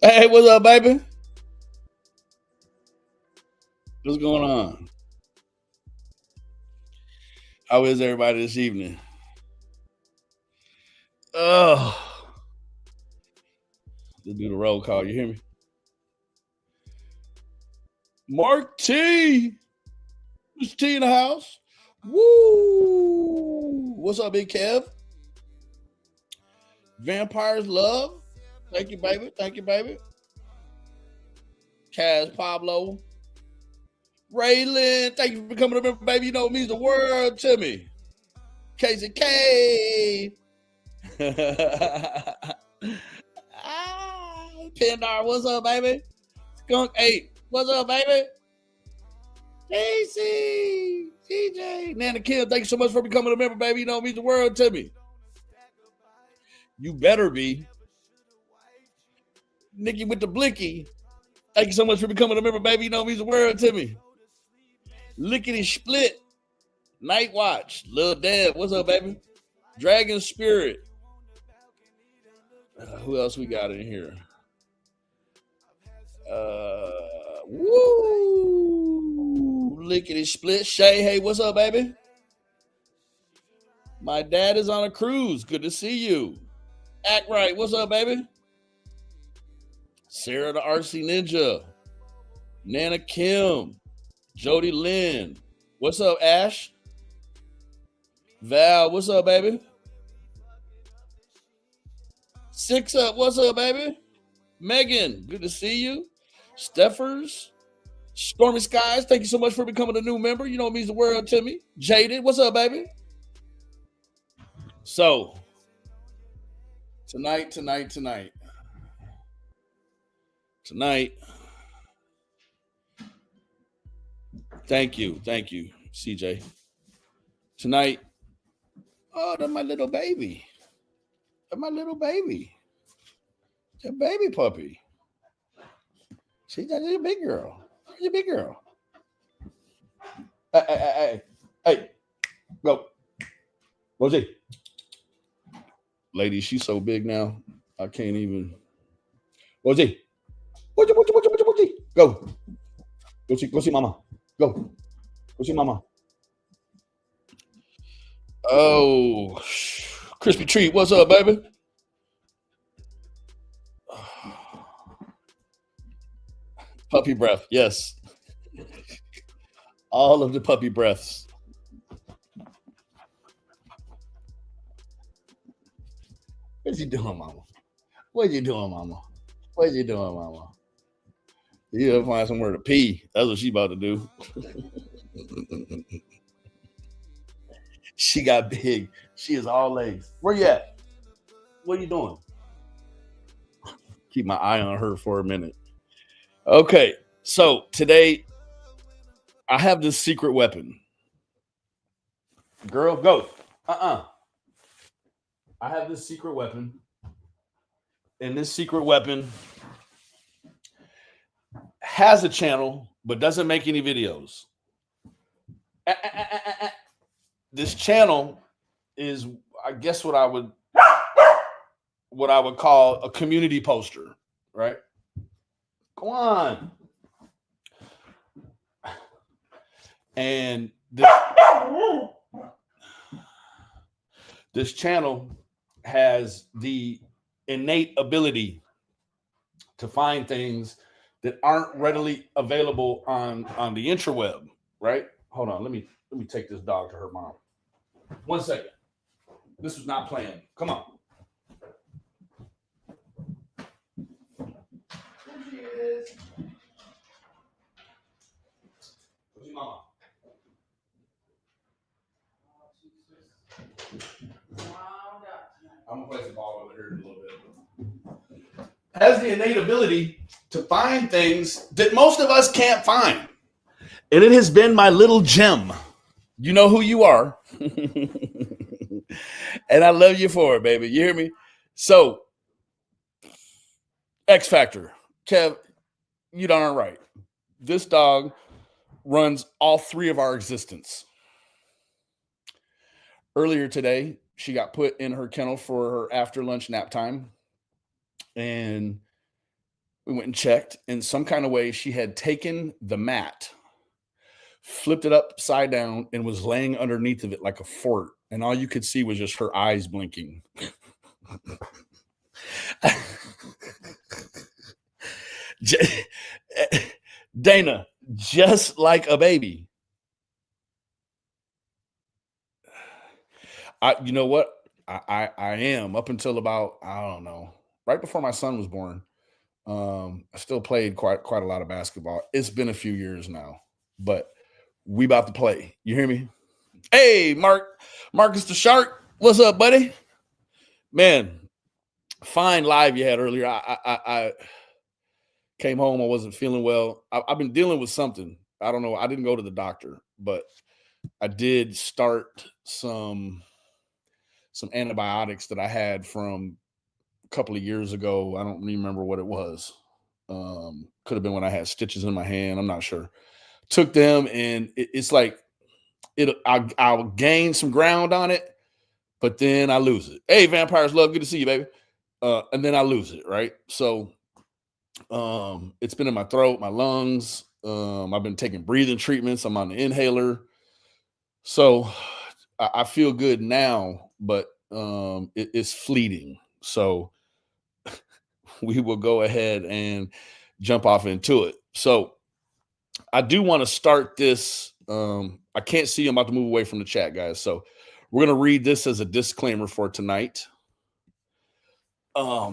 Hey, what's up, baby? What's going on? How is everybody this evening? Oh, let's do the roll call. You hear me? Mark T. Mr. T in the house. Woo! What's up, Big Kev? Vampires Love. Thank you, baby. Thank you, baby. Kaz Pablo. Raylan, thank you for becoming a member, baby. You know it means the world to me. Casey K. Pendar, what's up, baby? Skunk 8, what's up, baby? JC, CJ, Nana Kim, thank you so much for becoming a member, baby. You know it means the world to me. You better be. Nikki with the blicky, thank you so much for becoming a member, baby. You know it means the world to me. Lickety Split, Night Watch, Lil Dad, what's up, baby? Dragon Spirit. Who else we got in here? Woo! Lickety Split. Shay, hey, what's up, baby? My dad is on a cruise. Good to see you. Act right. What's up, baby? Sarah the RC Ninja. Nana Kim. Jody Lynn. What's up, Ash? Val, what's up, baby? Six up, what's up, baby? Megan, good to see you. Steffers. Stormy Skies, thank you so much for becoming a new member. You know it means the world to me. Jaded, what's up, baby? So, tonight. Thank you, CJ. Tonight, oh, that's my little baby. That baby puppy. See, that's a big girl. She's a big girl. Hey, go. Rosie. Lady, she's so big now. I can't even. Rosie. Go. Go see mama. Go see mama. Oh, crispy treat. What's up, baby? Puppy breath. Yes. All of the puppy breaths. What you doing, mama? What you doing, mama? You gotta find somewhere to pee. That's what she about to do. She got big. She is all legs. Where you at? What are you doing? Keep my eye on her for a minute. Okay, so today I have this secret weapon. Girl, go. I have this secret weapon. And this secret weapon has a channel, but doesn't make any videos. This channel is, I guess, what I would call a community poster, right? Go on. And this channel has the innate ability to find things that aren't readily available on the interweb, right? Hold on, let me take this dog to her mom. 1 second. This was not planned. Come on. There she is. Where's your mama? I'm gonna place the ball over here in a little bit. Has the innate ability to find things that most of us can't find. And it has been my little gem. You know who you are. And I love you for it, baby. You hear me? So, X Factor. Kev, you darn right. This dog runs all three of our existence. Earlier today, she got put in her kennel for her after lunch nap time. And we went and checked. In some kind of way, she had taken the mat, flipped it upside down, and was laying underneath of it like a fort. And all you could see was just her eyes blinking. Dana, just like a baby. You know what? I am up until about, I don't know, right before my son was born. I still played quite a lot of basketball. It's been a few years now, but we about to play. You hear me? Hey, Marcus the Shark. What's up, buddy? Man, fine live you had earlier. I came home. I wasn't feeling well. I've been dealing with something. I don't know. I didn't go to the doctor, but I did start some antibiotics that I had from a couple of years ago. I don't remember what it was. Could have been when I had stitches in my hand. I'm not sure. Took them, and it's like I'll gain some ground on it, but then I lose it. Hey, Vampires Love, good to see you, baby. And then I lose it, right? So it's been in my throat, my lungs. I've been taking breathing treatments. I'm on the inhaler. So I feel good now, but it's fleeting. So we will go ahead and jump off into it. So I do want to start this. I can't see. I'm about to move away from the chat, guys. So we're going to read this as a disclaimer for tonight. I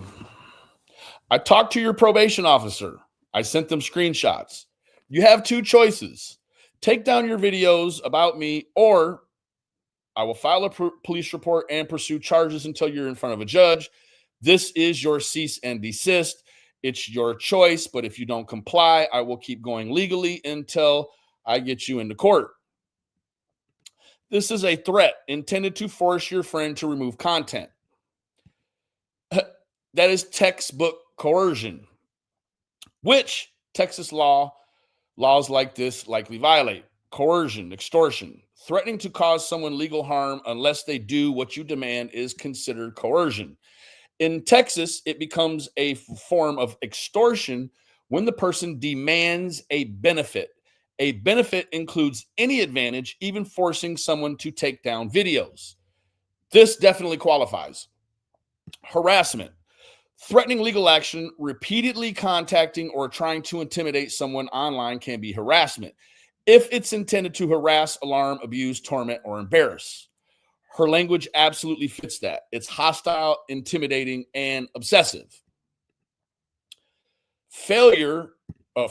talked to your probation officer. I sent them screenshots. You have two choices. Take down your videos about me, or I will file a police report and pursue charges until you're in front of a judge. This is your cease and desist. It's your choice, but if you don't comply, I will keep going legally until I get you into court. This is a threat intended to force your friend to remove content. That is textbook coercion, which Texas laws like this likely violate. Coercion, extortion, threatening to cause someone legal harm unless they do what you demand is considered coercion. In Texas, it becomes a form of extortion when the person demands a benefit. A benefit includes any advantage, even forcing someone to take down videos. This definitely qualifies. Harassment. Threatening legal action, repeatedly contacting or trying to intimidate someone online can be harassment if it's intended to harass, alarm, abuse, torment, or embarrass. Her language absolutely fits that. It's hostile, intimidating, and obsessive. Failure,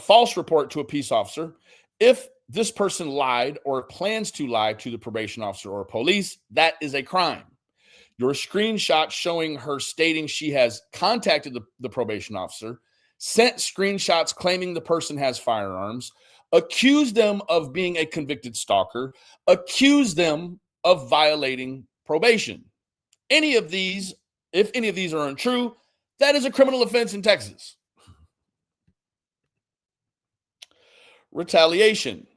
false report to a peace officer. If this person lied or plans to lie to the probation officer or police, that is a crime. Your screenshot showing her stating she has contacted the probation officer, sent screenshots claiming the person has firearms, accused them of being a convicted stalker, accused them of violating probation. If any of these are untrue, that is a criminal offense in Texas. Retaliation.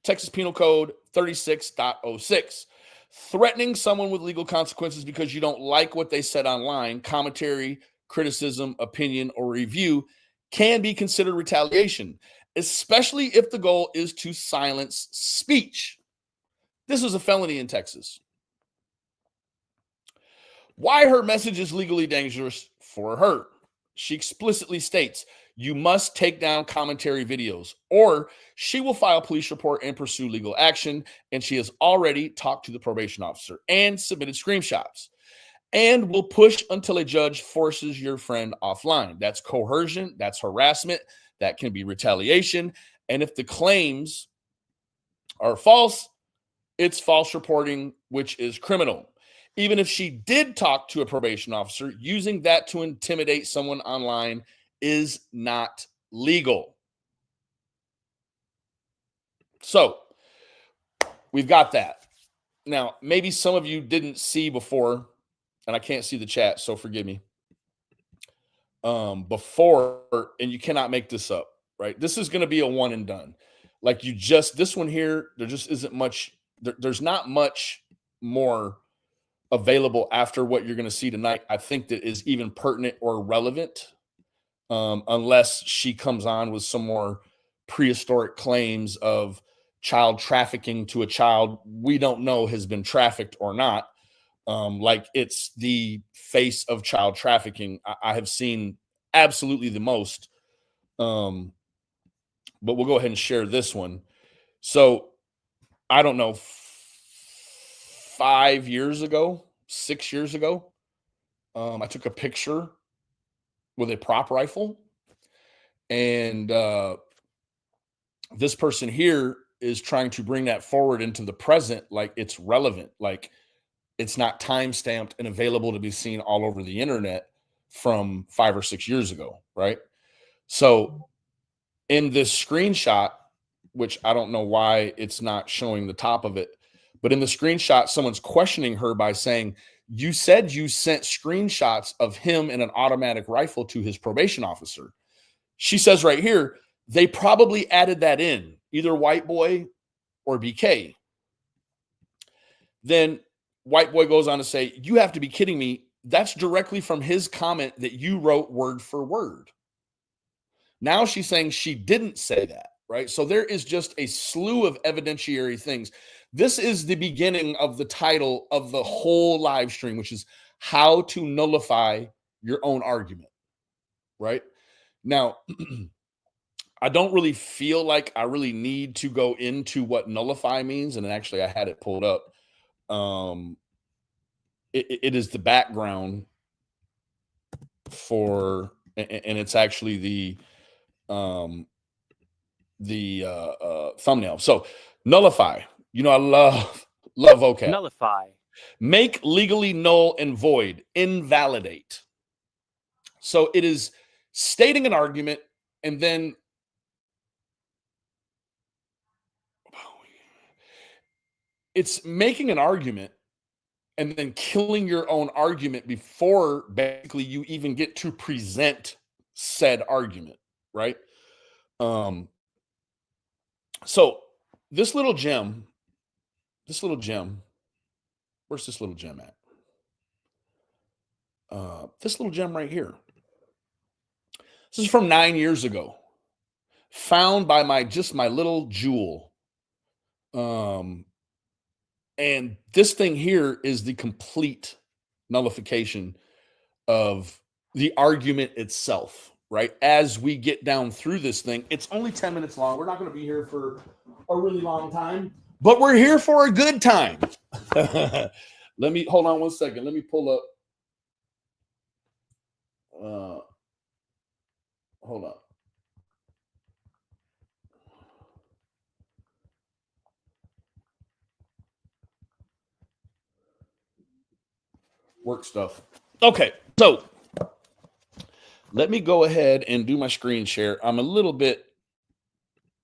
Texas Penal Code 36.06. Threatening someone with legal consequences because you don't like what they said online, commentary, criticism, opinion, or review can be considered retaliation, especially if the goal is to silence speech. This is a felony in Texas. Why her message is legally dangerous for her. She explicitly states, you must take down commentary videos, or she will file a police report and pursue legal action. And she has already talked to the probation officer and submitted screenshots, and will push until a judge forces your friend offline. That's coercion. That's harassment. That can be retaliation. And if the claims are false, it's false reporting, which is criminal. Even if she did talk to a probation officer, using that to intimidate someone online is not legal. So we've got that. Now, maybe some of you didn't see before, and I can't see the chat, so forgive me. Before, and you cannot make this up, right? This is going to be a one and done. Like this one here, there just isn't much, there's not much more available after what you're going to see tonight, I think, that is even pertinent or relevant, unless she comes on with some more prehistoric claims of child trafficking to a child we don't know has been trafficked or not. Like it's the face of child trafficking I have seen absolutely the most. But we'll go ahead and share this one. So I don't know, 5 years ago, 6 years ago, I took a picture with a prop rifle, and this person here is trying to bring that forward into the present, like it's relevant, like it's not time stamped and available to be seen all over the internet from 5 or 6 years ago, right? So in this screenshot, which I don't know why it's not showing the top of it, but in the screenshot, someone's questioning her by saying, you said you sent screenshots of him in an automatic rifle to his probation officer. She says right here, they probably added that in, either White Boy or BK. Then White Boy goes on to say, you have to be kidding me. That's directly from his comment that you wrote word for word. Now she's saying she didn't say that, right? So there is just a slew of evidentiary things. This is the beginning of the title of the whole live stream, which is how to nullify your own argument, right? Now, I don't really feel like I really need to go into what nullify means. And actually I had it pulled up. It is the background for, and it's actually the thumbnail. So nullify, you know, I love vocab. Nullify. Make legally null and void, invalidate. So it is stating an argument and then it's making an argument and then killing your own argument before basically you even get to present said argument, right? So this little gem, where's this little gem at? This little gem right here. This is from 9 years ago, found by my little jewel. And this thing here is the complete nullification of the argument itself, right? As we get down through this thing, it's only 10 minutes long. We're not going to be here for a really long time, but we're here for a good time. Let me hold on one second. Let me pull up. Hold on. Work stuff. Okay, so let me go ahead and do my screen share. I'm a little bit,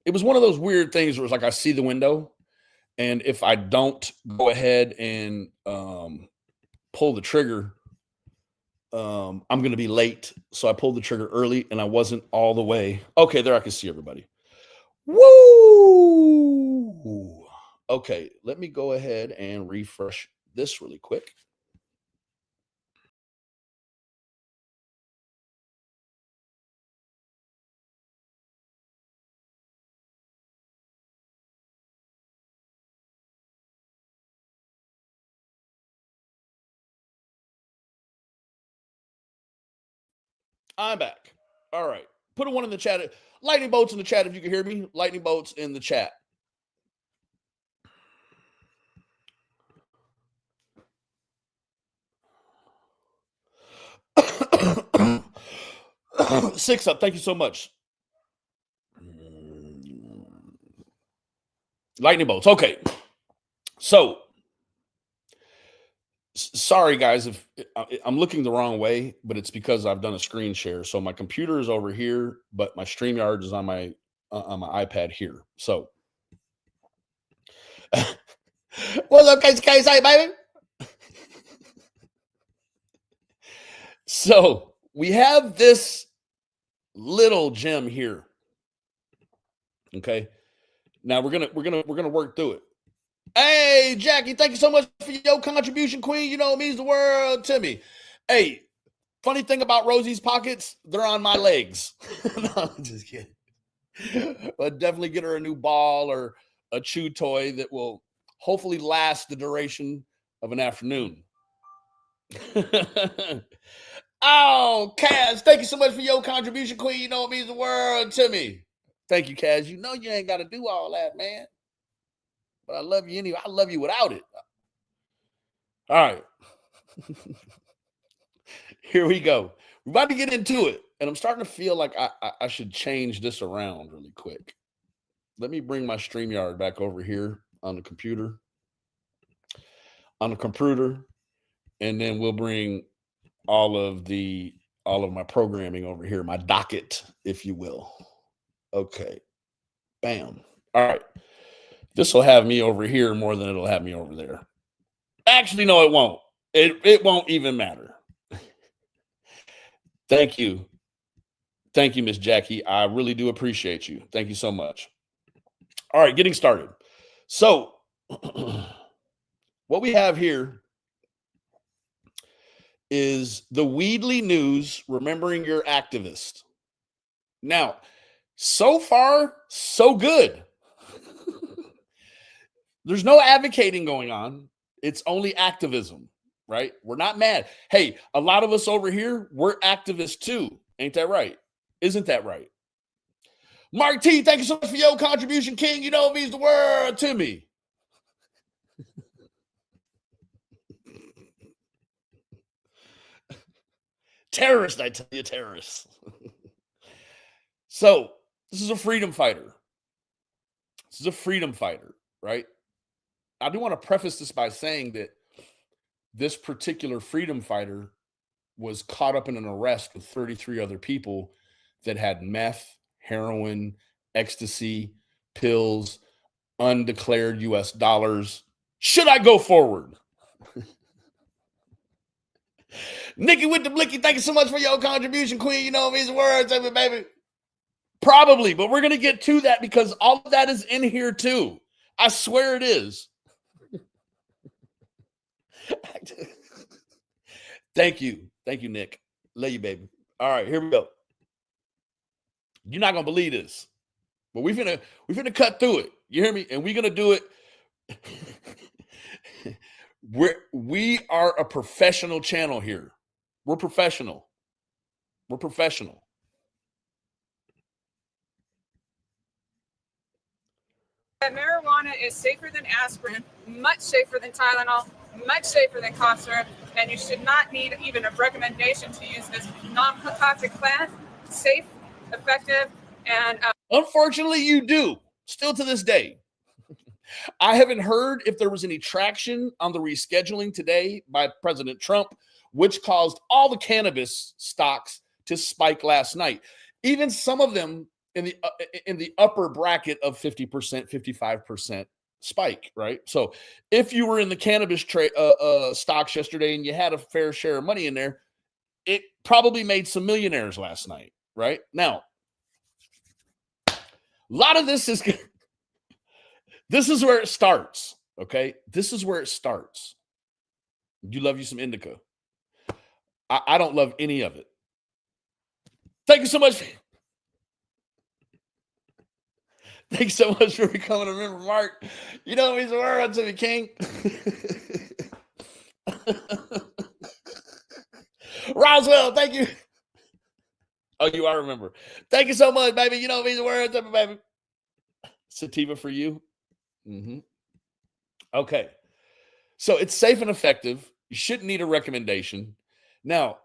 it was one of those weird things where it's like I see the window, and if I don't go ahead and pull the trigger, I'm going to be late. So I pulled the trigger early and I wasn't all the way. Okay, there I can see everybody. Woo! Okay, let me go ahead and refresh this really quick. I'm back. All right. Put a one in the chat. Lightning bolts in the chat if you can hear me. Lightning bolts in the chat. Six up. Thank you so much. Lightning bolts. Okay. So Sorry, guys, if I'm looking the wrong way, but it's because I've done a screen share. So my computer is over here, but my StreamYard is on my iPad here. So, what's up, guys? Hey, baby. So we have this little gem here. Okay, now we're gonna work through it. Hey, Jackie, thank you so much for your contribution, Queen. You know it means the world to me. Hey, funny thing about Rosie's pockets, they're on my legs. No, I'm just kidding. But definitely get her a new ball or a chew toy that will hopefully last the duration of an afternoon. Oh, Kaz, thank you so much for your contribution, Queen. You know it means the world to me. Thank you, Kaz. You know you ain't got to do all that, man. But I love you anyway. I love you without it. All right. Here we go. We're about to get into it. And I'm starting to feel like I should change this around really quick. Let me bring my StreamYard back over here on the computer. And then we'll bring all of my programming over here, my docket, if you will. Okay. Bam. All right. This will have me over here more than it'll have me over there. Actually, no, it won't. It won't even matter. Thank you. Thank you, Miss Jackie. I really do appreciate you. Thank you so much. All right, getting started. So what we have here is the Weedley News, remembering your activist. Now, so far, so good. There's no advocating going on. It's only activism, right? We're not mad. Hey, a lot of us over here, we're activists too. Ain't that right? Isn't that right? Mark T, thank you so much for your contribution, King. You know it means the world to me. Terrorist, I tell you, terrorists. So, this is a freedom fighter. This is a freedom fighter, right? I do want to preface this by saying that this particular freedom fighter was caught up in an arrest with 33 other people that had meth, heroin, ecstasy, pills, undeclared US dollars. Should I go forward? Nikki with the blicky, thank you so much for your contribution, Queen. You know these words, baby. Probably, but we're going to get to that because all of that is in here too. I swear it is. Thank you. Thank you, Nick. Love you, baby. All right, here we go. You're not going to believe this, but we're finna cut through it. You hear me? And we're going to do it. We are a professional channel here. We're professional. We're professional. That marijuana is safer than aspirin, much safer than Tylenol, much safer than cough syrup, and you should not need even a recommendation to use this non-toxic plant. Safe, effective, and unfortunately, you do. Still to this day. I haven't heard if there was any traction on the rescheduling today by President Trump, which caused all the cannabis stocks to spike last night. Even some of them in the upper bracket of 50%, 55% spike, right? So if you were in the cannabis stocks yesterday and you had a fair share of money in there, it probably made some millionaires last night, right? Now, a lot of this is where it starts, okay? This is where it starts. You love you some indica. I don't love any of it. Thank you so much. Thank you so much for becoming a member, Mark. You know he's a world to me, King. Roswell, thank you. Oh, you are a member. Thank you so much, baby. You know he's a world to me, baby. Sativa for you. Mm-hmm. Okay. So it's safe and effective. You shouldn't need a recommendation. Now,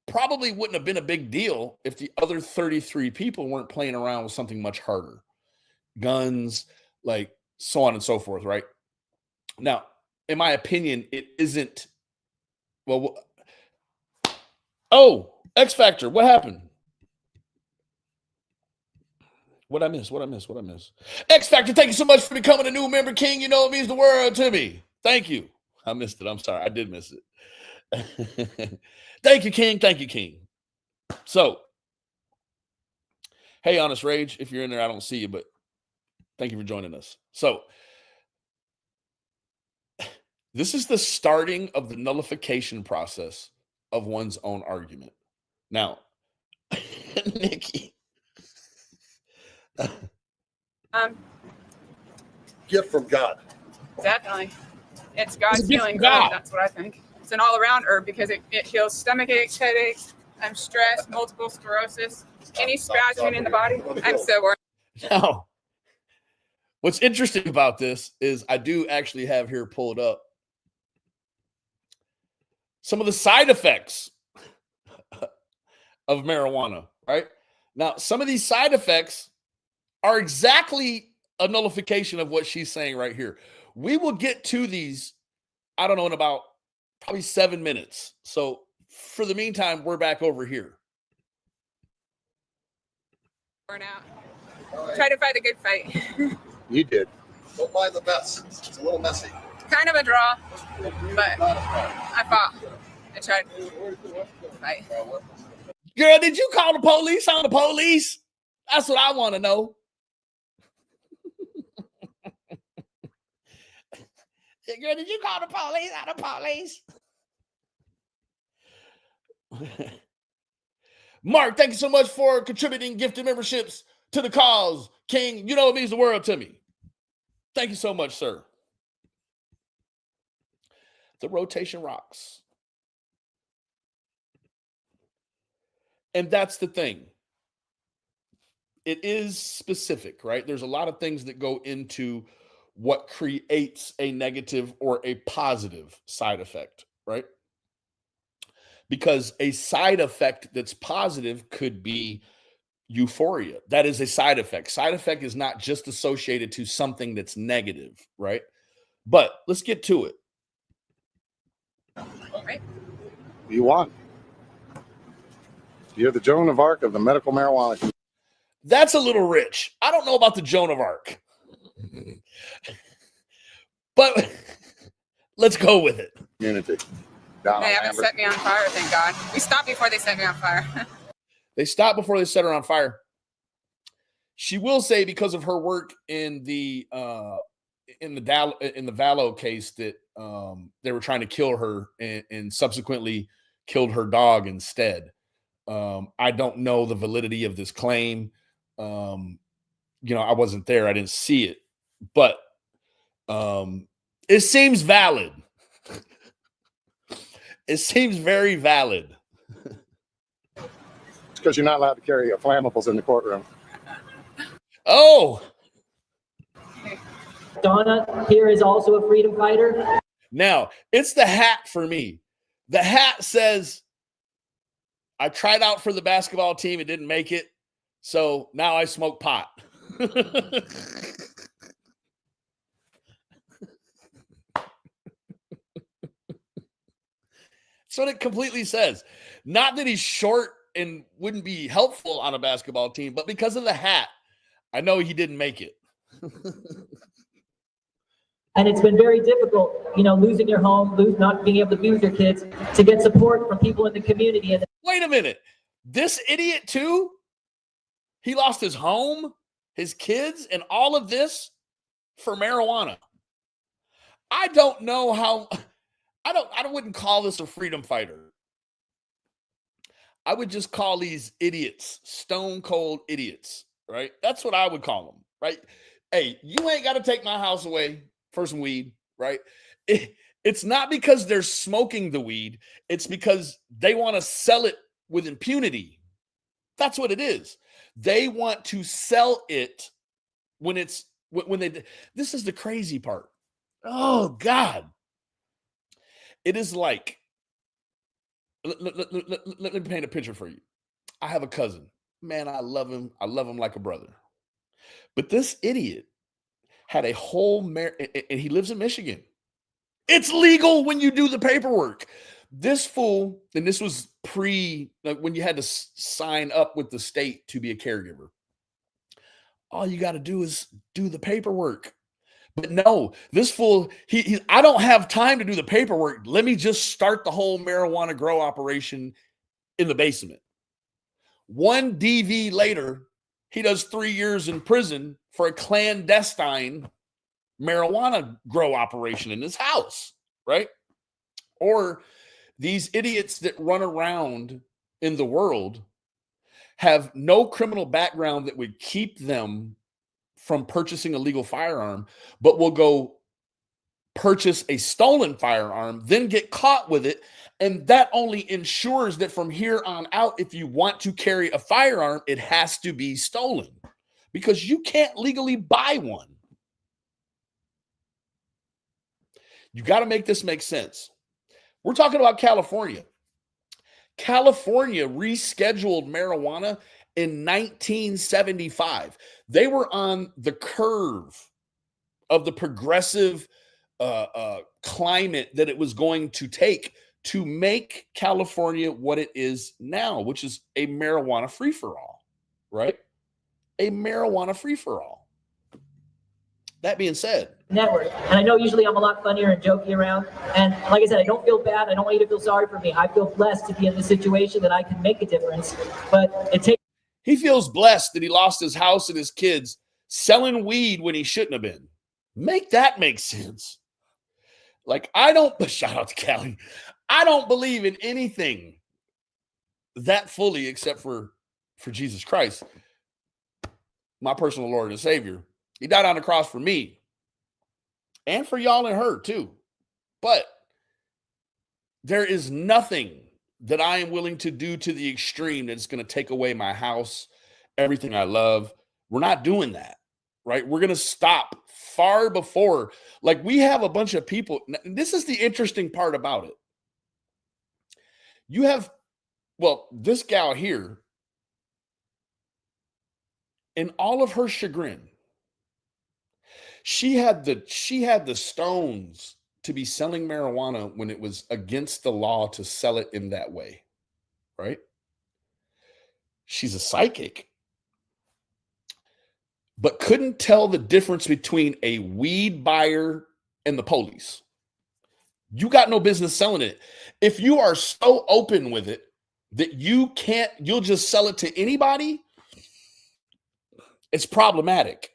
probably wouldn't have been a big deal if the other 33 people weren't playing around with something much harder. Guns, like so on and so forth, right? Now, in my opinion, it isn't Well, oh, X Factor. What happened? What I miss? X Factor, thank you so much for becoming a new member, King. You know it means the world to me. Thank you. I missed it. I'm sorry. I did miss it. Thank you, King. Thank you, King. So, hey, Honest Rage, if you're in there, I don't see you, but thank you for joining us. So, this is the starting of the nullification process of one's own argument. Now, Nikki. Gift from God. Definitely. It's God's It's a gift healing from God. herb. That's what I think. It's an all-around herb because it heals stomach aches, headaches, stress, multiple sclerosis, any spasming in the body. I'm so worried. Now, what's interesting about this is I do actually have here pulled up some of the side effects of marijuana, right? Now, some of these side effects are exactly a nullification of what she's saying right here. We will get to these, I don't know, in about probably 7 minutes. So for the meantime, we're back over here. Burn out. Try to fight a good fight. You did. Don't mind the mess. It's a little messy. Kind of a draw, but I fought. I tried to fight. Girl, did you call the police on the police? That's what I want to know. Girl, did you call the police on the police? Mark, thank you so much for contributing gifted memberships to the cause. King, you know it means the world to me. Thank you so much, sir. The rotation rocks. And that's the thing. It is specific, right? There's a lot of things that go into what creates a negative or a positive side effect, right? Because a side effect that's positive could be euphoria. That is a side effect. Side effect is not just associated to something that's negative, right? But let's get to it. Right? You won. You're the Joan of Arc of the medical marijuana. That's a little rich. I don't know about the Joan of Arc. But let's go with it. Community. They haven't set me on fire, thank God. We stopped before they set me on fire. They stopped before they set her on fire. She will say because of her work in the Vallow case that they were trying to kill her and subsequently killed her dog instead. I don't know the validity of this claim. I wasn't there. I didn't see it, but it seems valid. It seems very valid. It's because you're not allowed to carry flammables in the courtroom. Oh. Donna here is also a freedom fighter. Now, it's the hat for me. The hat says, I tried out for the basketball team. It didn't make it. So now I smoke pot. That's what it completely says. Not that he's short and wouldn't be helpful on a basketball team, but because of the hat, I know he didn't make it. And it's been very difficult, losing your home, not being able to be with your kids, to get support from people in the community. Wait a minute. This idiot too? He lost his home, his kids, and all of this for marijuana. I don't know how... I wouldn't call this a freedom fighter. I would just call these idiots stone cold idiots, right? That's what I would call them, right? Hey, you ain't got to take my house away for some weed, right? It's not because they're smoking the weed. It's because they want to sell it with impunity. That's what it is. They want to sell it when this is the crazy part. Oh, God. It is like, let me paint a picture for you. I have a cousin. Man, I love him. I love him like a brother. But this idiot had a whole and he lives in Michigan. It's legal when you do the paperwork. This fool, and this was when you had to sign up with the state to be a caregiver. All you got to do is do the paperwork. But no, this fool, I don't have time to do the paperwork. Let me just start the whole marijuana grow operation in the basement. One DV later, he does 3 years in prison for a clandestine marijuana grow operation in his house, right? Or these idiots that run around in the world have no criminal background that would keep them from purchasing a legal firearm, but will go purchase a stolen firearm, then get caught with it. And that only ensures that from here on out, if you want to carry a firearm, it has to be stolen because you can't legally buy one. You got to make this make sense. We're talking about California. California rescheduled marijuana in 1975. They were on the curve of the progressive climate that it was going to take to make California what it is now, which is a marijuana free-for-all, right? A marijuana free-for-all. That being said, network. And I know usually I'm a lot funnier and joking around. And like I said, I don't feel bad. I don't want you to feel sorry for me. I feel blessed to be in this situation that I can make a difference. But it takes. He feels blessed that he lost his house and his kids selling weed when he shouldn't have been. Make that make sense. Like, shout out to Callie. I don't believe in anything that fully except for Jesus Christ, my personal Lord and Savior. He died on the cross for me and for y'all and her too. But there is nothing that I am willing to do to the extreme that's going to take away my house, everything I love. We're not doing that, right? We're going to stop far before. Like, we have a bunch of people. This is the interesting part about it. You have, this gal here, in all of her chagrin, she had the stones to be selling marijuana when it was against the law to sell it in that way, right? She's a psychic, but couldn't tell the difference between a weed buyer and the police. You got no business selling it. If you are so open with it that you'll just sell it to anybody, it's problematic.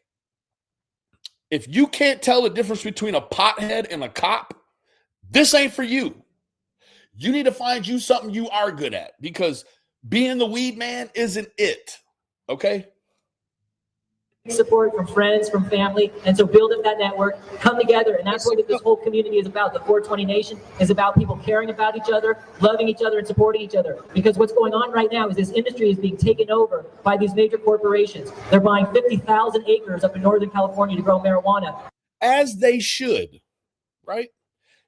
If you can't tell the difference between a pothead and a cop, this ain't for you. You need to find you something you are good at, because being the weed man isn't it. Okay? Support from friends, from family, and so build up that network, come together, and that's what this whole community is about. The 420 Nation is about people caring about each other, loving each other, and supporting each other. Because what's going on right now is this industry is being taken over by these major corporations. They're buying 50,000 acres up in Northern California to grow marijuana. As they should, right?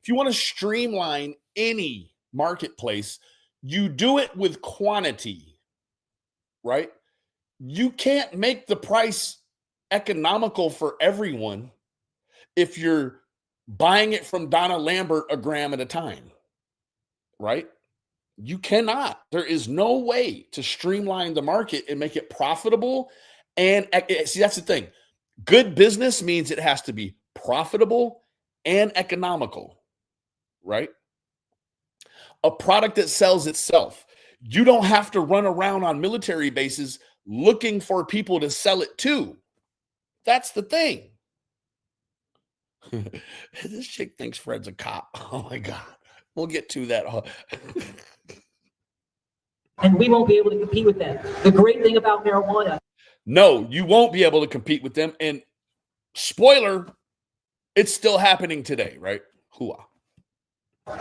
If you want to streamline any marketplace, you do it with quantity, right? You can't make the price economical for everyone if you're buying it from Donna Lambert a gram at a time, right? You cannot. There is no way to streamline the market and make it profitable. And see, that's the thing. Good business means it has to be profitable and economical, right? A product that sells itself. You don't have to run around on military bases looking for people to sell it to. That's the thing. This chick thinks Fred's a cop. Oh my God. We'll get to that. And we won't be able to compete with them. The great thing about marijuana. No, you won't be able to compete with them. And spoiler, it's still happening today, right? Hooah.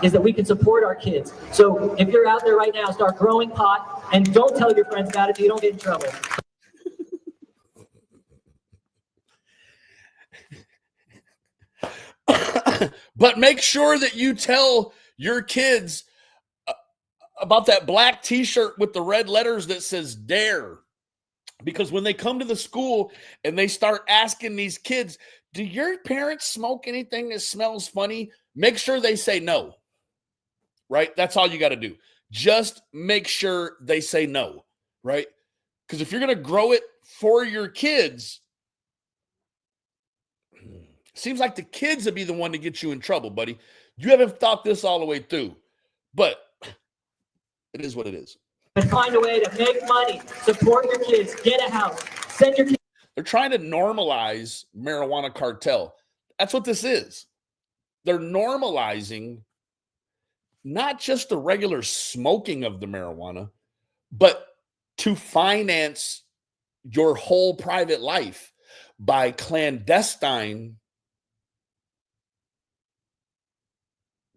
Is that we can support our kids. So if you're out there right now, start growing pot, and don't tell your friends about it so you don't get in trouble. But make sure that you tell your kids about that black t-shirt with the red letters that says DARE. Because when they come to the school and they start asking these kids, do your parents smoke anything that smells funny? Make sure they say no. right? That's all you got to do. Just make sure they say no, right? Because if you're going to grow it for your kids, seems like the kids would be the one to get you in trouble, buddy. You haven't thought this all the way through, but it is what it is. And find a way to make money, support your kids, get a house, send your kids. They're trying to normalize marijuana cartel. That's what this is. They're normalizing not just the regular smoking of the marijuana, but to finance your whole private life by clandestine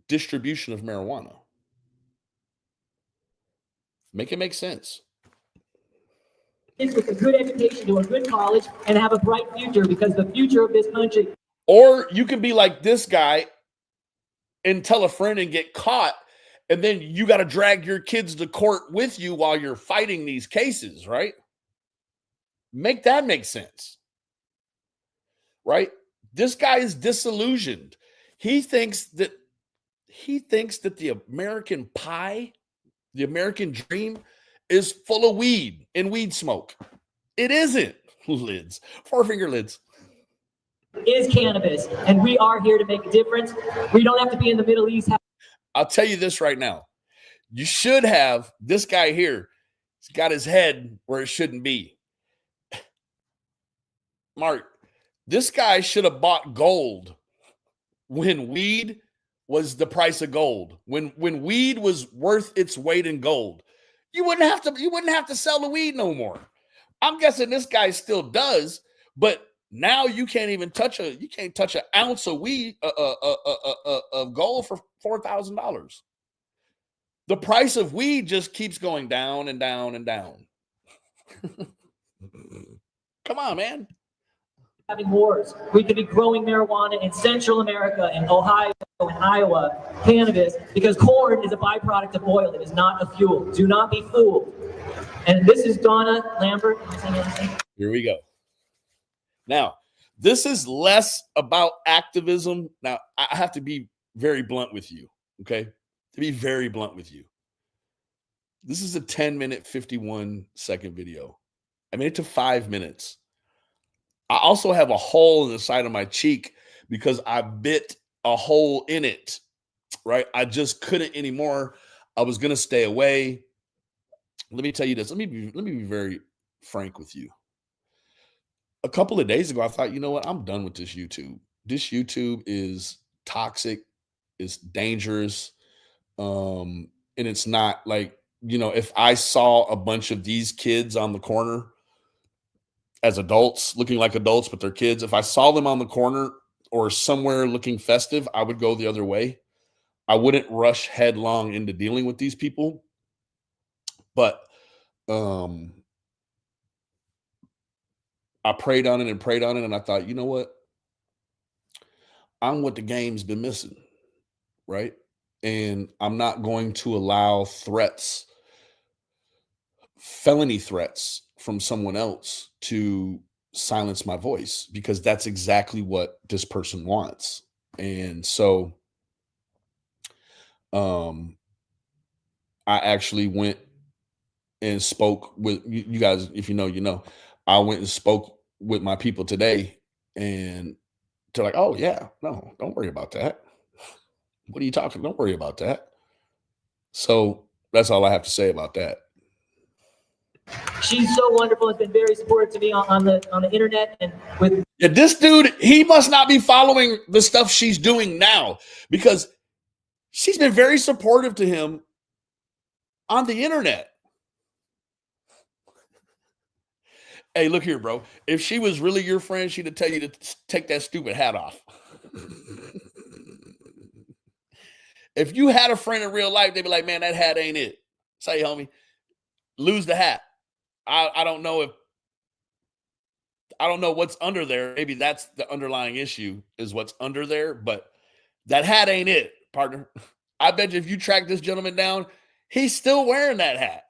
distribution of marijuana. Make it make sense. Kids with a good education to a good college and have a bright future, because the future of this country. Or you can be like this guy and tell a friend and get caught, and then you got to drag your kids to court with you while you're fighting these cases, right? Make that make sense, right? This guy is disillusioned. He thinks that the American pie, the American dream, is full of weed and weed smoke. It isn't. Lids, four-finger lids. Is cannabis, and we are here to make a difference. We don't have to be in the Middle East. I'll tell you this right now. You should have this guy here. He's got his head where it shouldn't be. Mark, this guy should have bought gold when weed was the price of gold. When weed was worth its weight in gold. You wouldn't have to sell the weed no more. I'm guessing this guy still does, but now you can't even touch an ounce of weed of gold for $4,000. The price of weed just keeps going down and down and down. Come on, man. Having wars. We could be growing marijuana in Central America, in Ohio, in Iowa, cannabis, because corn is a byproduct of oil. It is not a fuel. Do not be fooled. And this is Donna Lambert. Here we go. Now, this is less about activism. Now, I have to be very blunt with you, okay? To be very blunt with you. This is a 10-minute, 51-second video. I made it to 5 minutes. I also have a hole in the side of my cheek because I bit a hole in it, right? I just couldn't anymore. I was going to stay away. Let me tell you this. Let me be very frank with you. A couple of days ago, I thought, you know what? I'm done with this YouTube. This YouTube is toxic, it's dangerous, and it's not like, you know, if I saw a bunch of these kids on the corner as adults, looking like adults, but they're kids, if I saw them on the corner or somewhere looking festive, I would go the other way. I wouldn't rush headlong into dealing with these people. But I prayed on it, and I thought, you know what? I'm what the game's been missing, right? And I'm not going to allow threats, felony threats from someone else to silence my voice, because that's exactly what this person wants. And so I actually went and spoke with you guys. If you know, you know, I went and spoke with my people today, and they're like, oh yeah, no, don't worry about that. What are you talking? Don't worry about that. So that's all I have to say about that. She's so wonderful. Has been very supportive to me on the internet and with. Yeah, this dude, he must not be following the stuff she's doing now, because she's been very supportive to him on the internet. Hey, look here, bro. If she was really your friend, she'd tell you to take that stupid hat off. If you had a friend in real life, they'd be like, man, that hat ain't it. Say, homie, lose the hat. I don't know what's under there. Maybe that's the underlying issue, is what's under there, but that hat ain't it, partner. I bet you if you track this gentleman down, he's still wearing that hat.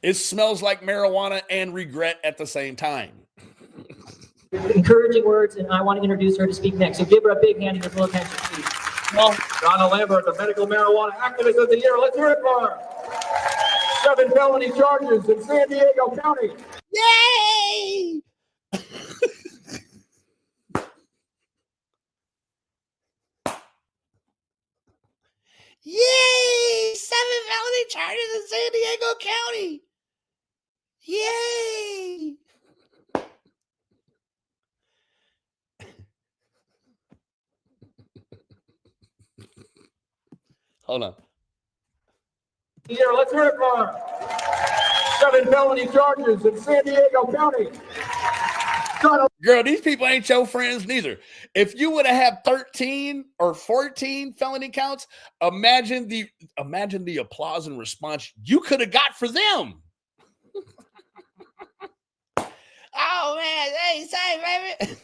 It smells like marijuana and regret at the same time. encouraging words, and I want to introduce her to speak next. So give her a big hand and give her a little attention, please. Well, Donna Lambert, the Medical Marijuana Activist of the Year. Let's hear it for her. 7 felony charges in San Diego County. Yay! Yay! 7 felony charges in San Diego County. Yay! Hold on. Year, let's hear it for her. 7 felony charges in San Diego County. Girl, these people ain't your friends neither. If you would have had 13 or 14 felony counts, imagine the applause and response you could have got for them. Oh man, hey, say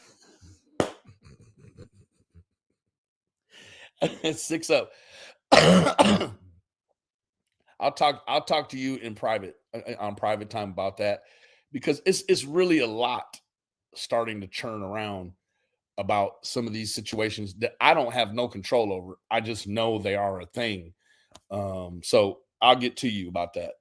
baby. 6 up. I'll talk to you in private on private time about that, because it's really a lot starting to churn around about some of these situations that I don't have no control over. I just know they are a thing. So I'll get to you about that.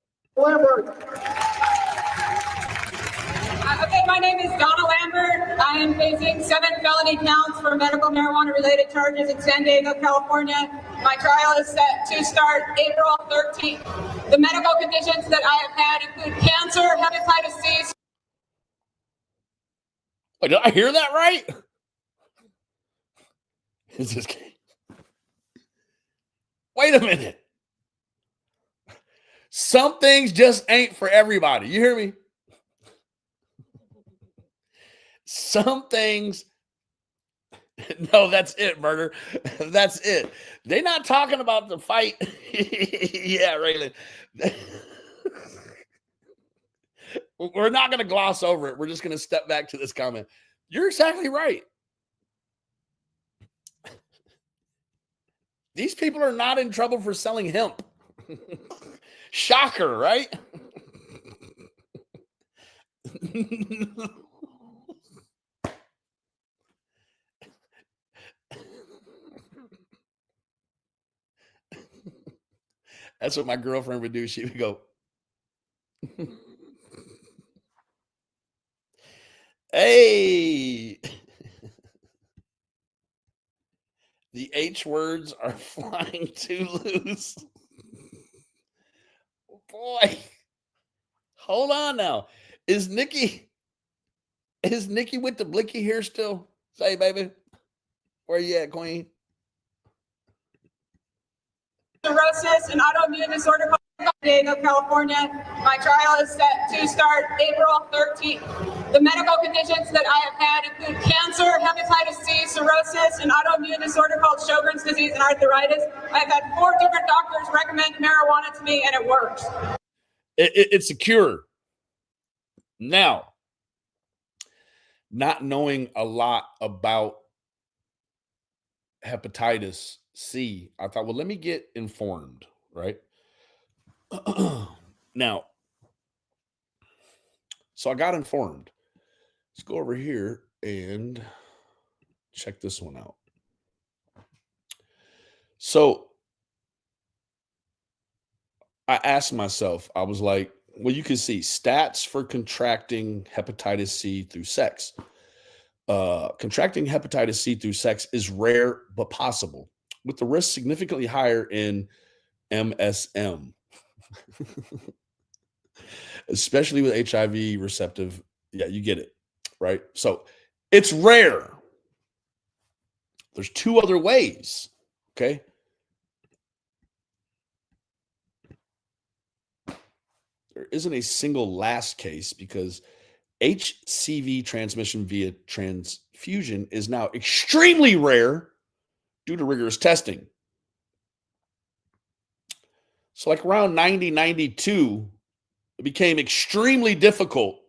Okay, my name is Donna Lambert. I am facing 7 felony counts for medical marijuana related charges in San Diego, California. My trial is set to start April 13th. The medical conditions that I have had include cancer, hepatitis C. Wait, did I hear that right? Is this game? Wait a minute. Some things just ain't for everybody. You hear me? Some things. No, that's it, murder. That's it. They're not talking about the fight. Yeah, Raylan. We're not going to gloss over it. We're just going to step back to this comment. You're exactly right. These people are not in trouble for selling hemp. Shocker, right? That's what my girlfriend would do. She would go, hey, the H words are flying too loose. Boy, hold on now. Is Nikki with the blicky here still? Say, baby, where you at, queen? Cirrhosis and autoimmune disorder called San Diego, California. My trial is set to start April 13th. The medical conditions that I have had include cancer, hepatitis C, cirrhosis, and autoimmune disorder called Sjogren's disease and arthritis. I've had 4 different doctors recommend marijuana to me, and it works. It's a cure. Now, not knowing a lot about hepatitis C, I thought, well, let me get informed, right? Now, so I got informed. Let's go over here and check this one out. So I asked myself, I was like, well, you can see stats for contracting hepatitis C through sex. Contracting hepatitis C through sex is rare but possible, with the risk significantly higher in MSM, especially with HIV receptive. Yeah, you get it, right? So it's rare. There's 2 other ways, okay? There isn't a single last case because HCV transmission via transfusion is now extremely rare due to rigorous testing. So like around 92, it became extremely difficult.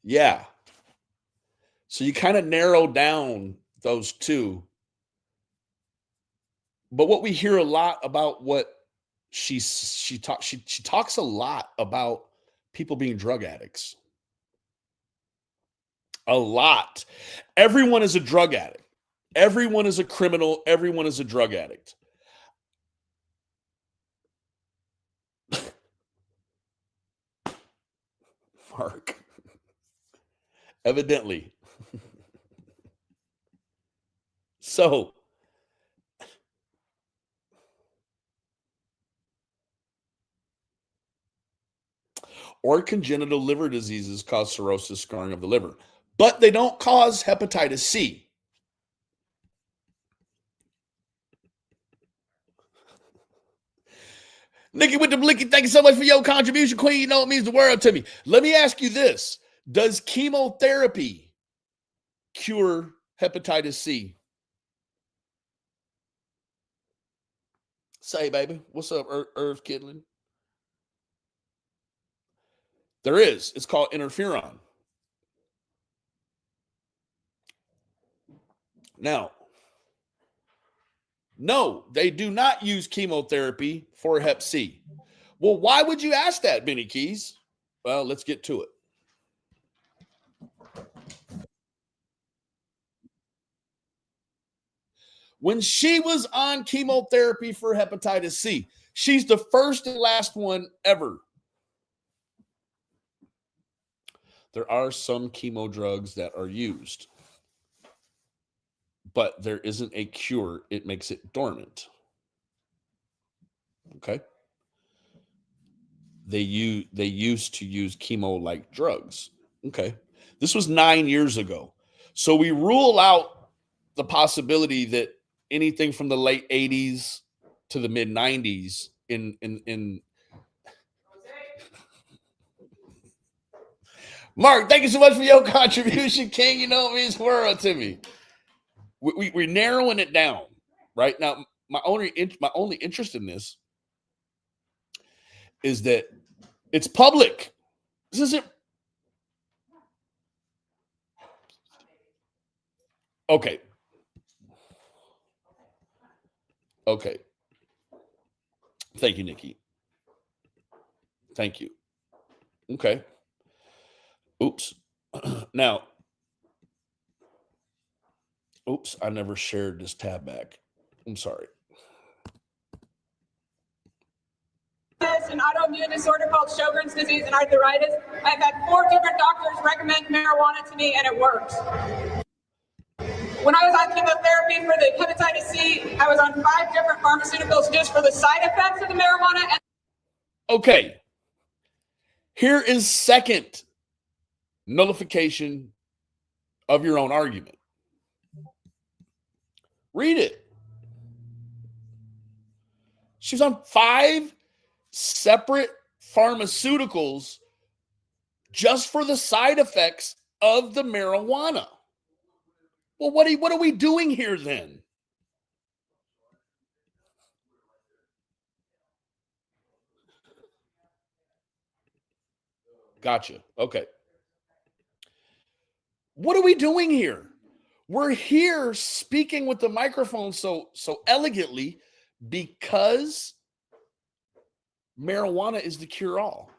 Yeah. So you kind of narrow down those 2. But what we hear a lot about what she talks a lot about people being drug addicts. A lot. Everyone is a drug addict. Everyone is a criminal. Everyone is a drug addict. Mark. Evidently. So, or congenital liver diseases cause cirrhosis, scarring of the liver, but they don't cause hepatitis C. Nikki with the blicky, thank you so much for your contribution, Queen. You know it means the world to me. Let me ask you this. Does chemotherapy cure hepatitis C? Say, baby. What's up, Irv Kidlin? There is. It's called interferon. Now, no, they do not use chemotherapy for hep C. Well, why would you ask that, Benny Keys? Well, let's get to it. When she was on chemotherapy for hepatitis C, she's the first and last one ever. There are some chemo drugs that are used, but there isn't a cure. It makes it dormant. Okay. They used to use chemo-like drugs. Okay. This was 9 years ago. So we rule out the possibility that anything from the late 80s to the mid 90s in Mark, thank you so much for your contribution, King. You know it means the world to me. We're narrowing it down right now. My only interest in this is that it's public. This isn't okay. Okay. Thank you, Nikki. Thank you. Okay. Oops. Now, oops, I never shared this tab back. I'm sorry. An autoimmune disorder called Sjogren's disease and arthritis. I've had 4 different doctors recommend marijuana to me, and it works. When I was on chemotherapy for the hepatitis C, I was on 5 different pharmaceuticals just for the side effects of the marijuana. Okay. Here is second nullification of your own argument. Read it. She's on 5 separate pharmaceuticals just for the side effects of the marijuana. Well, what are we doing here then? Gotcha. Okay. What are we doing here? We're here speaking with the microphone so elegantly because marijuana is the cure-all.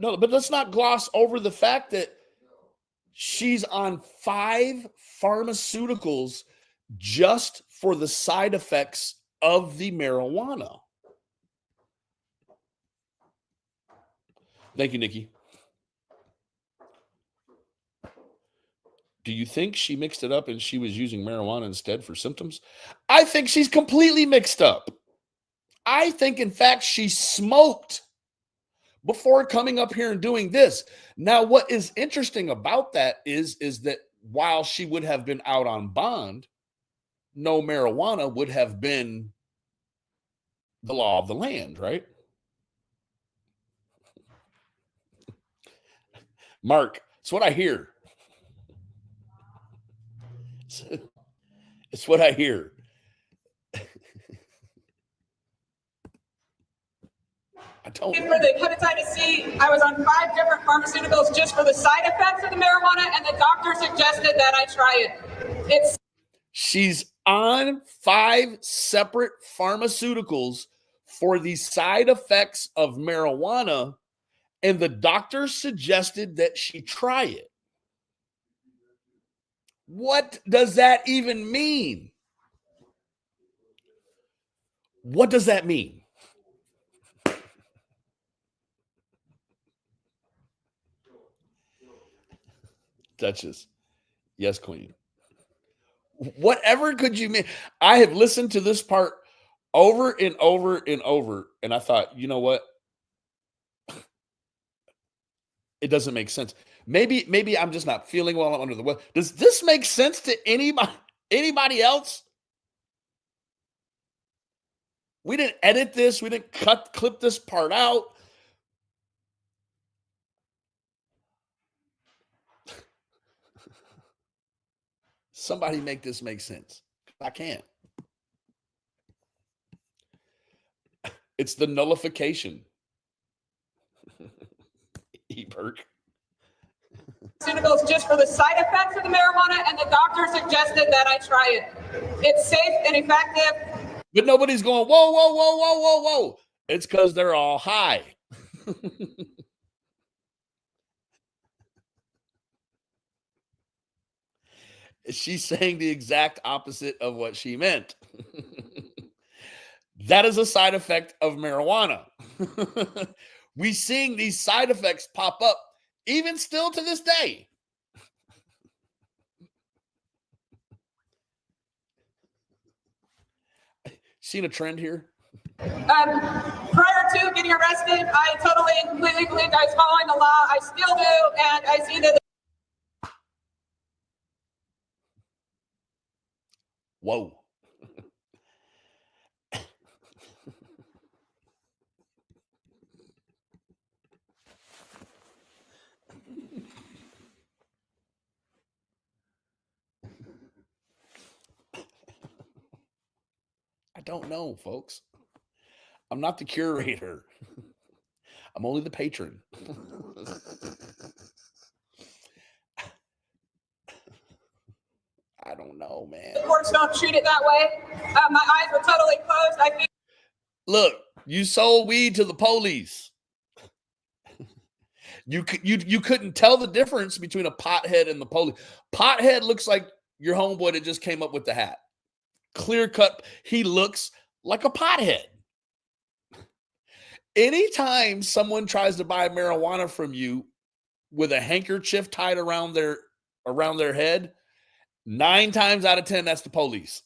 No, but let's not gloss over the fact that she's on 5 pharmaceuticals just for the side effects of the marijuana. Thank you, Nikki. Do you think she mixed it up and she was using marijuana instead for symptoms? I think she's completely mixed up. I think, in fact, she smoked before coming up here and doing this. Now, what is interesting about that is that while she would have been out on bond, no marijuana would have been the law of the land, right? Mark, it's what I hear. It's what I hear. For the hepatitis C, I was on 5 different pharmaceuticals just for the side effects of the marijuana, and the doctor suggested that I try it. She's on 5 separate pharmaceuticals for the side effects of marijuana, and the doctor suggested that she try it. What does that even mean? What does that mean? Duchess. Yes, Queen. Whatever could you mean? I have listened to this part over and over and over, and I thought, you know what? It doesn't make sense. Maybe I'm just not feeling well. I'm under the weather. Does this make sense to anybody else? We didn't edit this. We didn't clip this part out. Somebody make this make sense. I can't. It's the nullification. E-Perk. Pharmaceuticals just for the side effects of the marijuana, and the doctor suggested that I try it. It's safe and effective. But nobody's going, whoa, whoa, whoa, whoa, whoa, whoa. It's because they're all high. She's saying the exact opposite of what she meant. That is a side effect of marijuana. We're seeing these side effects pop up even still to this day. Seen a trend here? Prior to getting arrested, I totally and completely believed I was following the law. I still do, and I see that. Whoa. I don't know, folks. I'm not the curator. I'm only the patron. I don't know, man. The courts don't treat it that way. My eyes were totally closed. I think. Look, you sold weed to the police. You couldn't tell the difference between a pothead and the police. Pothead looks like your homeboy that just came up with the hat. Clear cut. He looks like a pothead. Anytime someone tries to buy marijuana from you with a handkerchief tied around their head, 9 times out of 10, that's the police.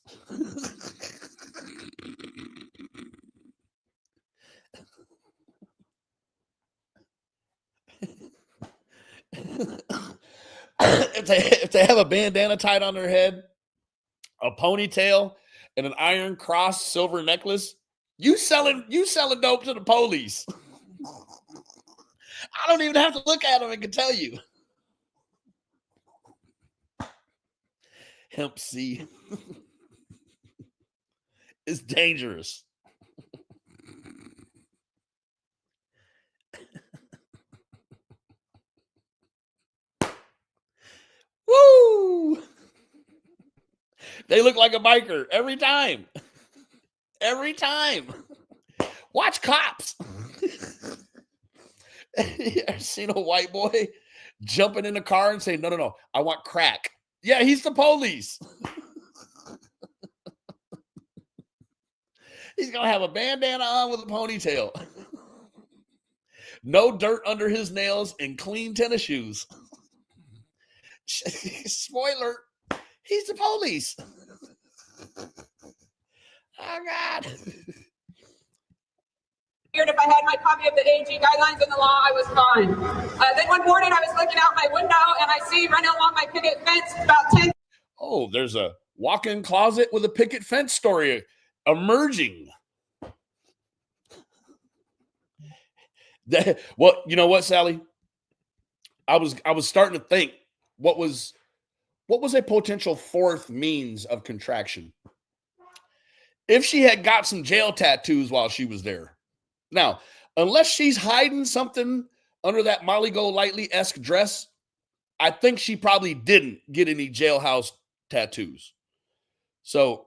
if they have a bandana tied on their head, a ponytail, and an iron cross silver necklace, you selling dope to the police. I don't even have to look at them and can tell you. Hemp C is dangerous. Woo! They look like a biker every time. Every time. Watch Cops. You ever seen a white boy jumping in the car and say, no, I want crack? Yeah, he's the police. He's going to have a bandana on with a ponytail. No dirt under his nails and clean tennis shoes. Spoiler, he's the police. Oh, God. If I had my copy of the AG guidelines and the law, I was fine. Then one morning, I was looking out my window, and I see running along my picket fence about 10. Oh, there's a walk-in closet with a picket fence story emerging. Well, you know what, Sally? I was starting to think, what was a potential fourth means of contraction? If she had got some jail tattoos while she was there. Now, unless she's hiding something under that Molly Go Lightly-esque dress, I think she probably didn't get any jailhouse tattoos. So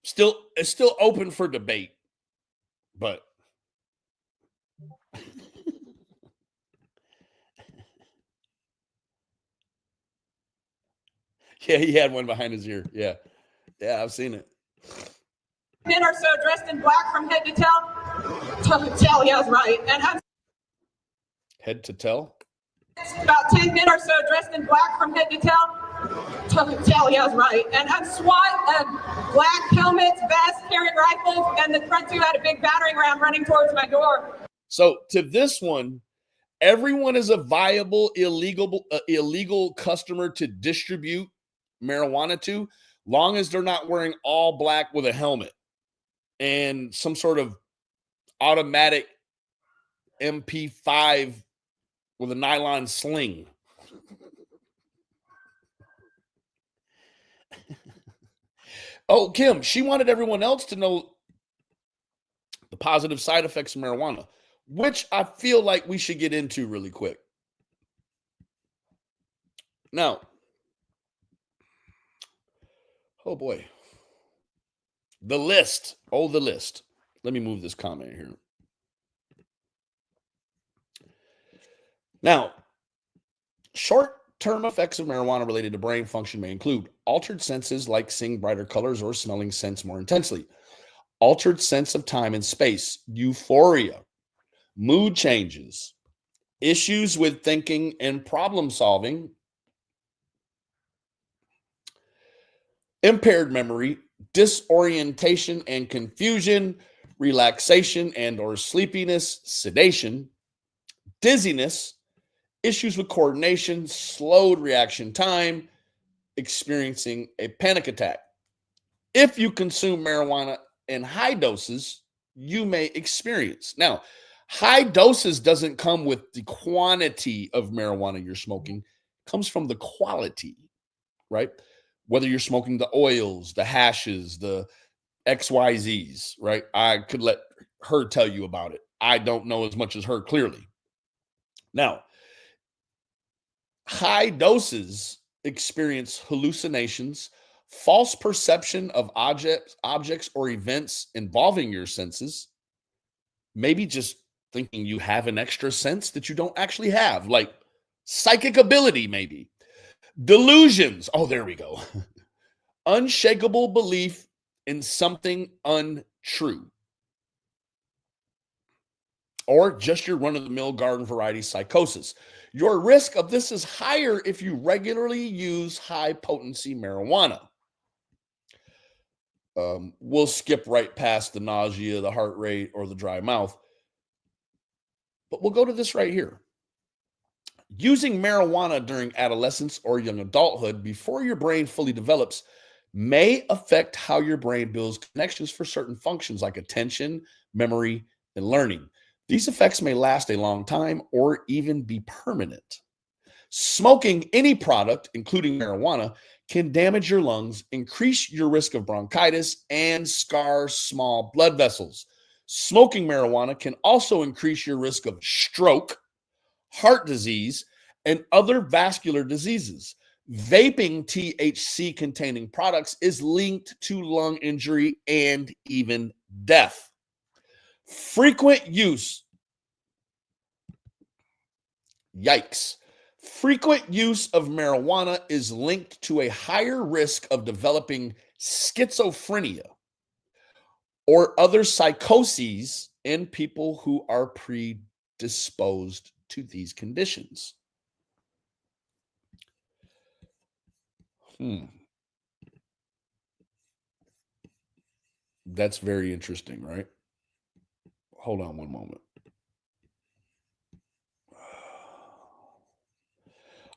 it's still open for debate, but yeah, he had one behind his ear. Yeah. Yeah, I've seen it. Men are so dressed in black from head to toe. Tell, yeah, that's right. And Head to toe? about 10 men are so dressed in black from head to toe. Tell, yeah, that's right. And have SWAT, black helmets, vests, carrying rifles, and the front two had a big battering ram running towards my door. So to this one, everyone is a viable illegal customer to distribute marijuana to, long as they're not wearing all black with a helmet and some sort of automatic MP5 with a nylon sling. Oh, Kim, she wanted everyone else to know the positive side effects of marijuana, which I feel like we should get into really quick. Now, oh boy. The list. Oh, the list. Let me move this comment here. Now, short-term effects of marijuana related to brain function may include altered senses like seeing brighter colors or smelling scents more intensely, altered sense of time and space, euphoria, mood changes, issues with thinking and problem solving, impaired memory, disorientation and confusion, relaxation and or sleepiness, sedation, dizziness, issues with coordination, slowed reaction time, experiencing a panic attack. If you consume marijuana in high doses, you may experience. Now, high doses doesn't come with the quantity of marijuana you're smoking, it comes from the quality, right? Whether you're smoking the oils, the hashes, the XYZs, right? I could let her tell you about it. I don't know as much as her clearly. Now, high doses experience hallucinations, false perception of objects or events involving your senses, maybe just thinking you have an extra sense that you don't actually have, like psychic ability, maybe. Delusions. Oh, there we go. Unshakable belief in something untrue. Or just your run-of-the-mill garden variety psychosis. Your risk of this is higher if you regularly use high-potency marijuana. We'll skip right past the nausea, the heart rate, or the dry mouth. But we'll go to this right here. Using marijuana during adolescence or young adulthood before your brain fully develops may affect how your brain builds connections for certain functions like attention, memory, and learning. These effects may last a long time or even be permanent. Smoking any product, including marijuana, can damage your lungs, increase your risk of bronchitis, and scar small blood vessels. Smoking marijuana can also increase your risk of stroke, heart disease, and other vascular diseases. Vaping THC-containing products is linked to lung injury and even death. Frequent use, yikes. Frequent use of marijuana is linked to a higher risk of developing schizophrenia or other psychoses in people who are predisposed to these conditions. That's very interesting, right? Hold on one moment.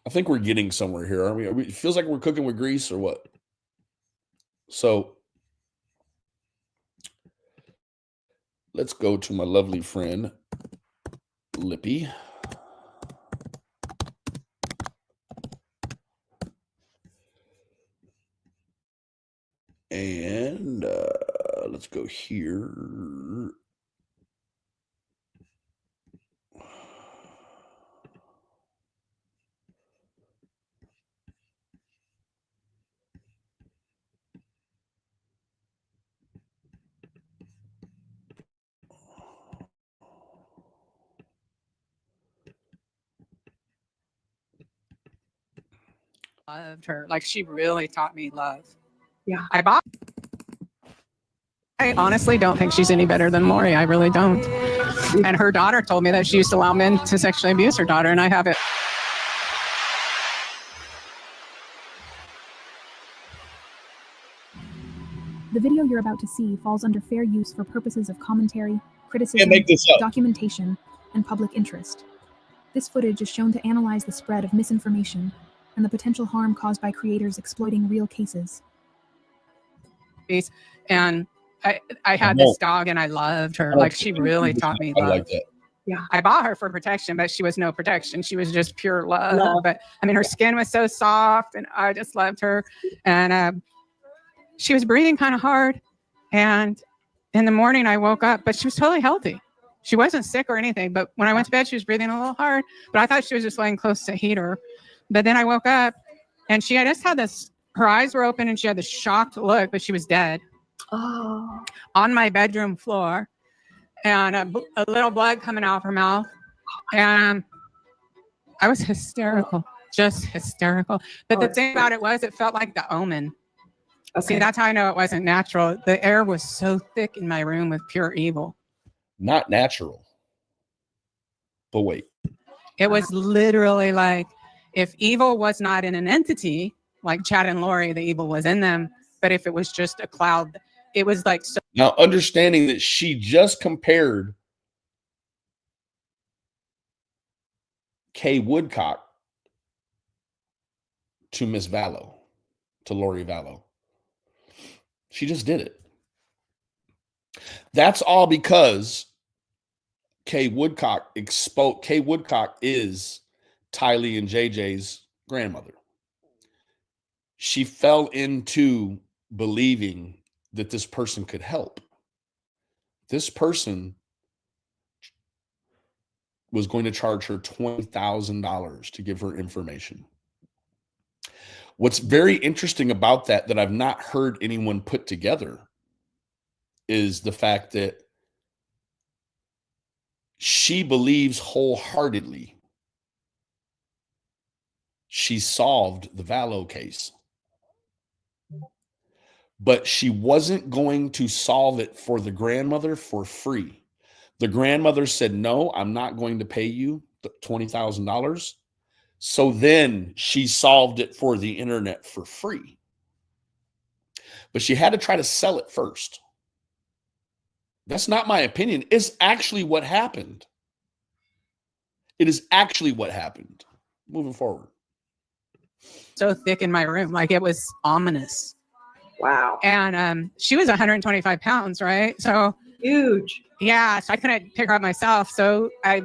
I think we're getting somewhere here, aren't we? It feels like we're cooking with grease or what? So let's go to my lovely friend, Lippy. And let's go here. Loved her. Like, she really taught me love. Yeah. I honestly don't think she's any better than Lori. I really don't. And her daughter told me that she used to allow men to sexually abuse her daughter, and I have it. The video you're about to see falls under fair use for purposes of commentary, criticism, Can't make this up. documentation, and public interest. This footage is shown to analyze the spread of misinformation and the potential harm caused by creators exploiting real cases. And I had this dog, and I loved her. Like, she really taught me love. like that. Yeah. I bought her for protection, but she was no protection. She was just pure love. But I mean, her skin was so soft, and I just loved her. And she was breathing kind of hard. And in the morning, I woke up, but she was totally healthy. She wasn't sick or anything. But when I went to bed, she was breathing a little hard. But I thought she was just laying close to heater. But then I woke up, and she had just had this. Her eyes were open, and she had this shocked look, but she was dead. Oh. On my bedroom floor, and a little blood coming out of her mouth. And I was hysterical, just hysterical. But the thing about it was, it felt like The Omen. Okay. See, that's how I know it wasn't natural. The air was so thick in my room with pure evil. Not natural. But wait. It was literally like, if evil was not in an entity, like Chad and Lori, the evil was in them. But if it was just a cloud, it was like so. Now, understanding that she just compared Kay Woodcock to Miss Vallow, to Lori Vallow. She just did it. That's all because Kay Woodcock exposed. Kay Woodcock is Tylee and JJ's grandmother. She fell into believing that this person could help. This person was going to charge her $20,000 to give her information. What's very interesting about that I've not heard anyone put together is the fact that she believes wholeheartedly she solved the Vallow case. But she wasn't going to solve it for the grandmother for free. The grandmother said, no, I'm not going to pay you $20,000. So then she solved it for the internet for free. But she had to try to sell it first. That's not my opinion. It's actually what happened. It is actually what happened. Moving forward. So thick in my room, like it was ominous. Wow. And she was 125 pounds, right? So Huge. yeah, so I couldn't pick her up myself. So I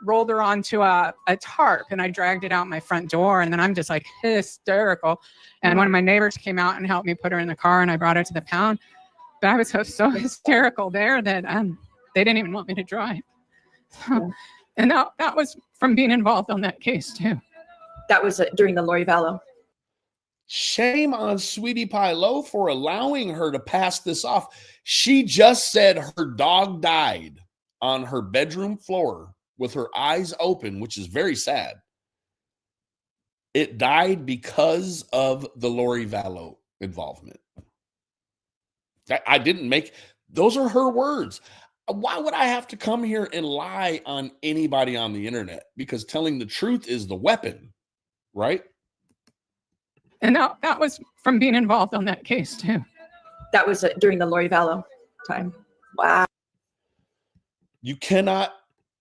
rolled her onto a tarp, and I dragged it out my front door. And then I'm just like hysterical. And one of my neighbors came out and helped me put her in the car, and I brought her to the pound. But I was so hysterical there that they didn't even want me to drive. So, and that was from being involved on that case too. That was during the Lori Vallow. Shame on Sweetie Pie Low for allowing her to pass this off. She just said her dog died on her bedroom floor with her eyes open, which is very sad. It died because of the Lori Vallow involvement. I didn't make, those are her words. Why would I have to come here and lie on anybody on the internet? Because telling the truth is the weapon, right? And that was from being involved on that case too. That was during the Lori Vallow time. Wow. You cannot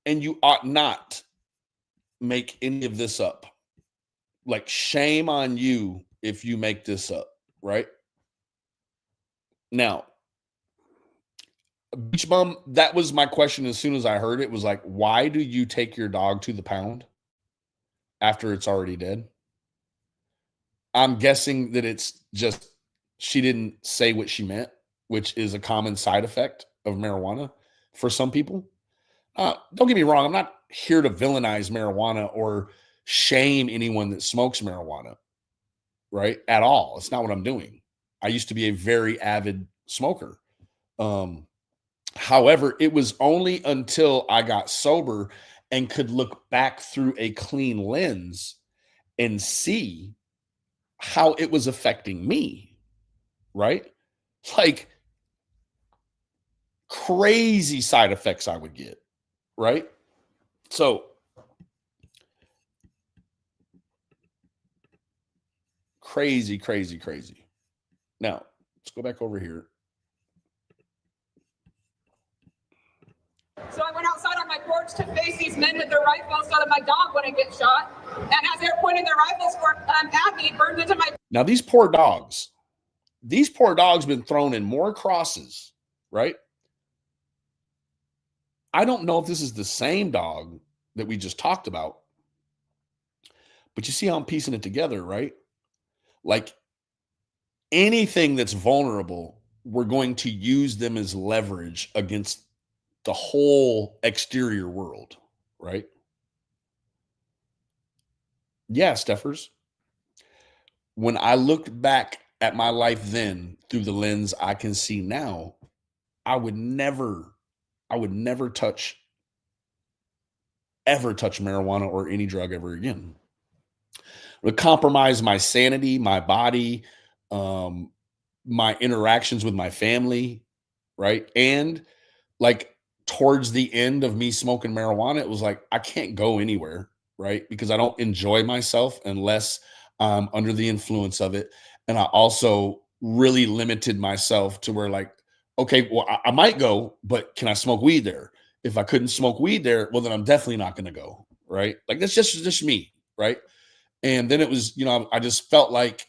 and you ought not make any of this up. Like, shame on you if you make this up, right? Now, Beach Bum, that was my question as soon as I heard it, was like, why do you take your dog to the pound after it's already dead? I'm guessing that it's just she didn't say what she meant, which is a common side effect of marijuana for some people. Don't get me wrong. I'm not here to villainize marijuana or shame anyone that smokes marijuana, right? At all. It's not what I'm doing. I used to be a very avid smoker. However, it was only until I got sober and could look back through a clean lens and see how it was affecting me, right? Like crazy side effects I would get, right? So crazy, crazy, crazy. Now, let's go back over here. So I went outside on my porch to face these men with their rifles so that my dog wouldn't get shot. And as they're pointing their rifles at me, burned into my. Now, these poor dogs been thrown in more crosses, right? I don't know if this is the same dog that we just talked about, but you see how I'm piecing it together, right? Like anything that's vulnerable, we're going to use them as leverage against the whole exterior world, right? Yeah, Steffers. When I looked back at my life then through the lens I can see now, I would never touch marijuana or any drug ever again. It would compromise my sanity, my body, my interactions with my family, right? And like towards the end of me smoking marijuana, it was like, I can't go anywhere, right? Because I don't enjoy myself unless I'm under the influence of it. And I also really limited myself to where like, okay, well, I might go, but can I smoke weed there? If I couldn't smoke weed there, well, then I'm definitely not going to go, right? Like that's just me, right? And then it was, I just felt like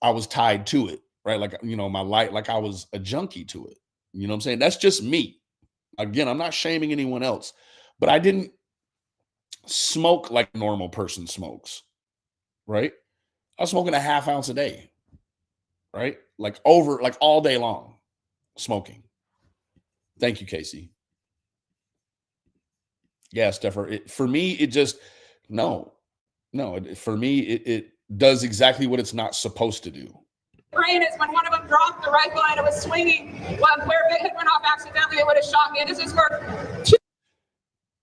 I was tied to it, right? Like, my life, like I was a junkie to it. You know what I'm saying? That's just me. Again, I'm not shaming anyone else, but I didn't smoke like a normal person smokes, right? I was smoking a half ounce a day, right? Like all day long smoking. Thank you, Casey. Yeah, Steffer. For me, it just, no. For me, it does exactly what it's not supposed to do. Brain is when one of them dropped the rifle and it was swinging. Where if it had went off accidentally, it would have shot me. And this is for two.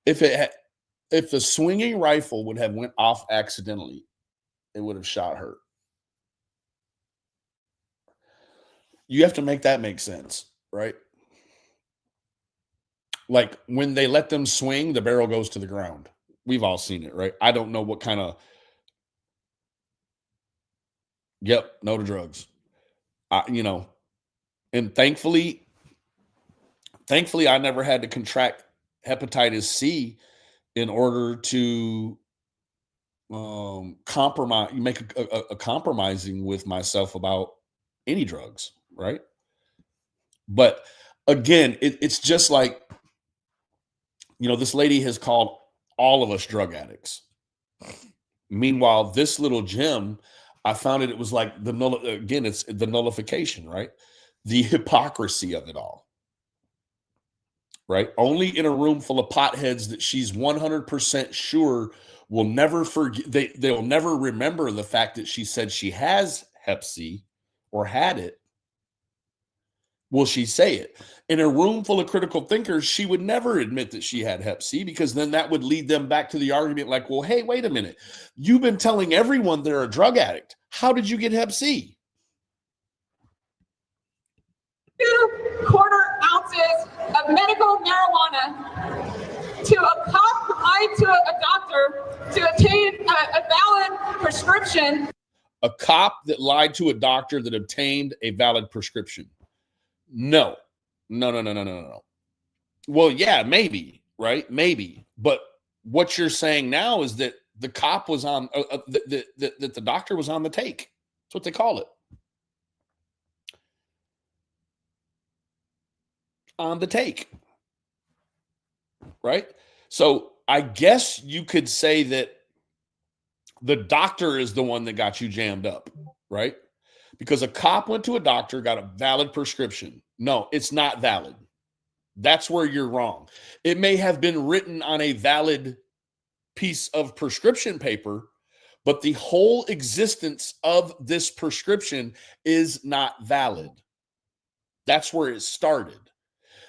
If the swinging rifle would have went off accidentally, it would have shot her. You have to make that make sense, right? Like when they let them swing, the barrel goes to the ground. We've all seen it, right? I don't know what kind of. Yep, no to drugs. And thankfully, I never had to contract hepatitis C in order to make a compromising with myself about any drugs, right? But again, it's just like, this lady has called all of us drug addicts. Meanwhile, this little gem, I found it was like it's the nullification, right? The hypocrisy of it all, right? Only in a room full of potheads that she's 100% sure will never forget. They'll never remember the fact that she said she has Hep C or had it. Will she say it? In a room full of critical thinkers, she would never admit that she had Hep C, because then that would lead them back to the argument like, well, hey, wait a minute. You've been telling everyone they're a drug addict. How did you get Hep C? 2/4 ounces of medical marijuana to a cop lied to a doctor to obtain a valid prescription. A cop that lied to a doctor that obtained a valid prescription. No. Well, yeah, maybe, right? Maybe. But what you're saying now is that the cop was on, that the doctor was on the take. That's what they call it. On the take. Right? So I guess you could say that the doctor is the one that got you jammed up, right? Because a cop went to a doctor, got a valid prescription. No, it's not valid. That's where you're wrong. It may have been written on a valid piece of prescription paper, but the whole existence of this prescription is not valid. That's where it started.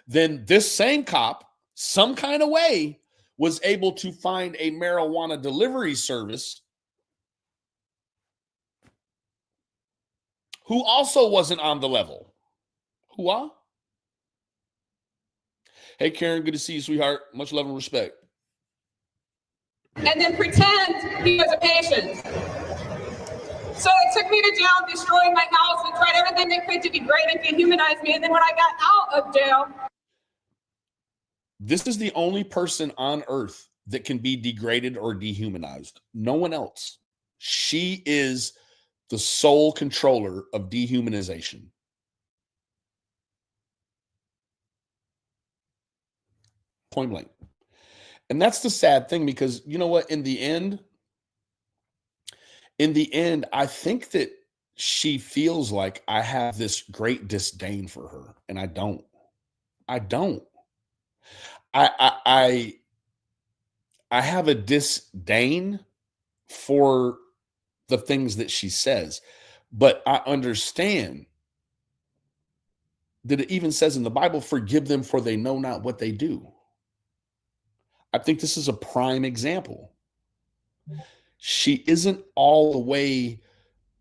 Then this same cop, some kind of way, was able to find a marijuana delivery service who also wasn't on the level. Who are? Hey, Karen, good to see you, sweetheart. Much love and respect. And then pretend he was a patient. So they took me to jail, destroyed my house, and tried everything they could to degrade and dehumanize me. And then when I got out of jail, this is the only person on earth that can be degraded or dehumanized. No one else. She is the sole controller of dehumanization. Point blank. And that's the sad thing, because you know what? In the end, I think that she feels like I have this great disdain for her, and I don't. I don't. I have a disdain for the things that she says, but I understand that it even says in the Bible, forgive them for they know not what they do. I think this is a prime example. She isn't all the way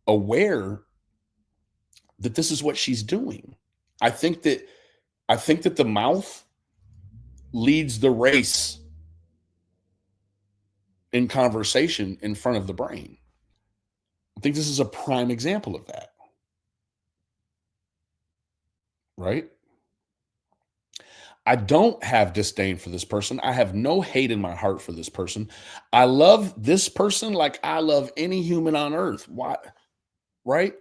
aware that this is what she's doing. I think that the mouth leads the race in conversation in front of the brain. I think this is a prime example of that. Right? I don't have disdain for this person. I have no hate in my heart for this person. I love this person like I love any human on earth. Why? Right?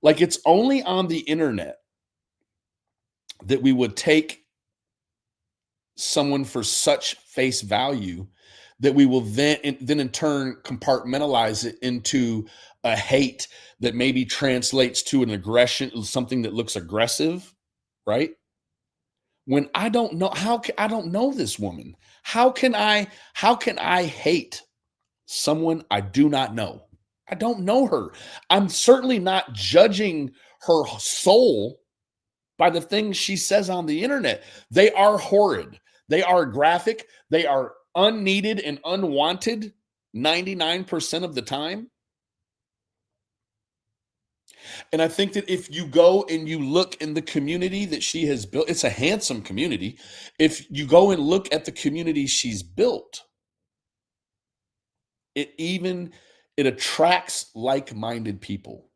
Like, it's only on the internet that we would take someone for such face value that we will then in turn compartmentalize it into a hate that maybe translates to an aggression, something that looks aggressive, right? When I don't know, I don't know this woman. How can I hate someone I do not know? I don't know her. I'm certainly not judging her soul by the things she says on the internet. They are horrid. They are graphic. They are unneeded and unwanted 99% of the time. And I think that if you go and you look in the community that she has built, it's a handsome community. If you go and look at the community she's built, it attracts like-minded people.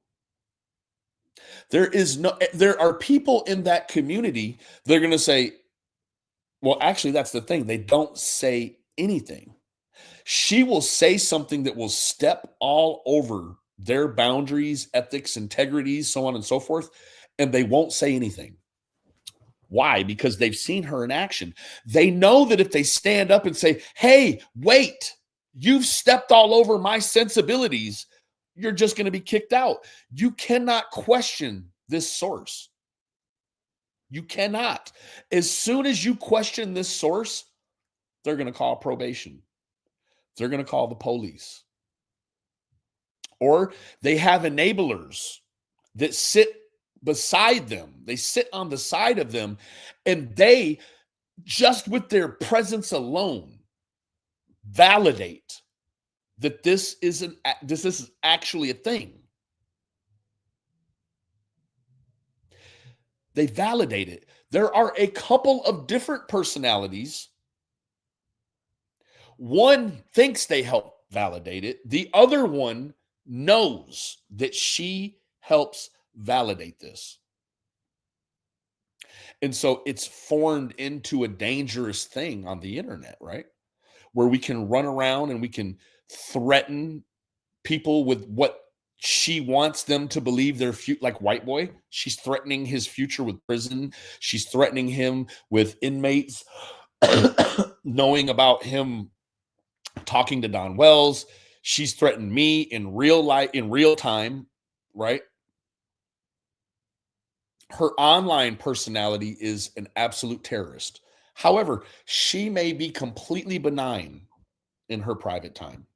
There are people in that community that are going to say, well, actually, that's the thing. They don't say anything. She will say something that will step all over their boundaries, ethics, integrities, so on and so forth, and they won't say anything. Why? Because they've seen her in action. They know that if they stand up and say, hey, wait, you've stepped all over my sensibilities, you're just going to be kicked out. You cannot question this source. You cannot. As soon as you question this source, they're going to call probation. They're going to call the police. Or they have enablers that sit beside them. They sit on the side of them, and they, just with their presence alone, validate that this is actually a thing. They validate it. There are a couple of different personalities. One thinks they help validate it. The other one knows that she helps validate this. And so it's formed into a dangerous thing on the internet, right? Where we can run around and we can threaten people with what she wants them to believe their future. Like White Boy, she's threatening his future with prison. She's threatening him with inmates knowing about him talking to Don Wells. She's threatened me in real life, in real time, right? Her online personality is an absolute terrorist. However, she may be completely benign in her private time.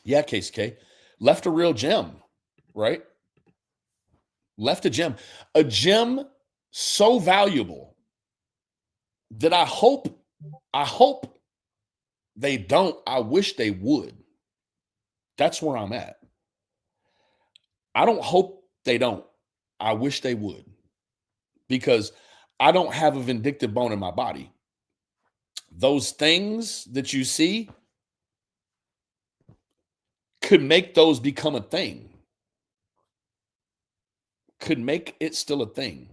Yeah, KCK. Left a real gem, right? Left a gem so valuable that I hope they don't. I wish they would. That's where I'm at. I don't hope they don't. I wish they would, because I don't have a vindictive bone in my body. Those things that you see could make those become a thing, could make it still a thing.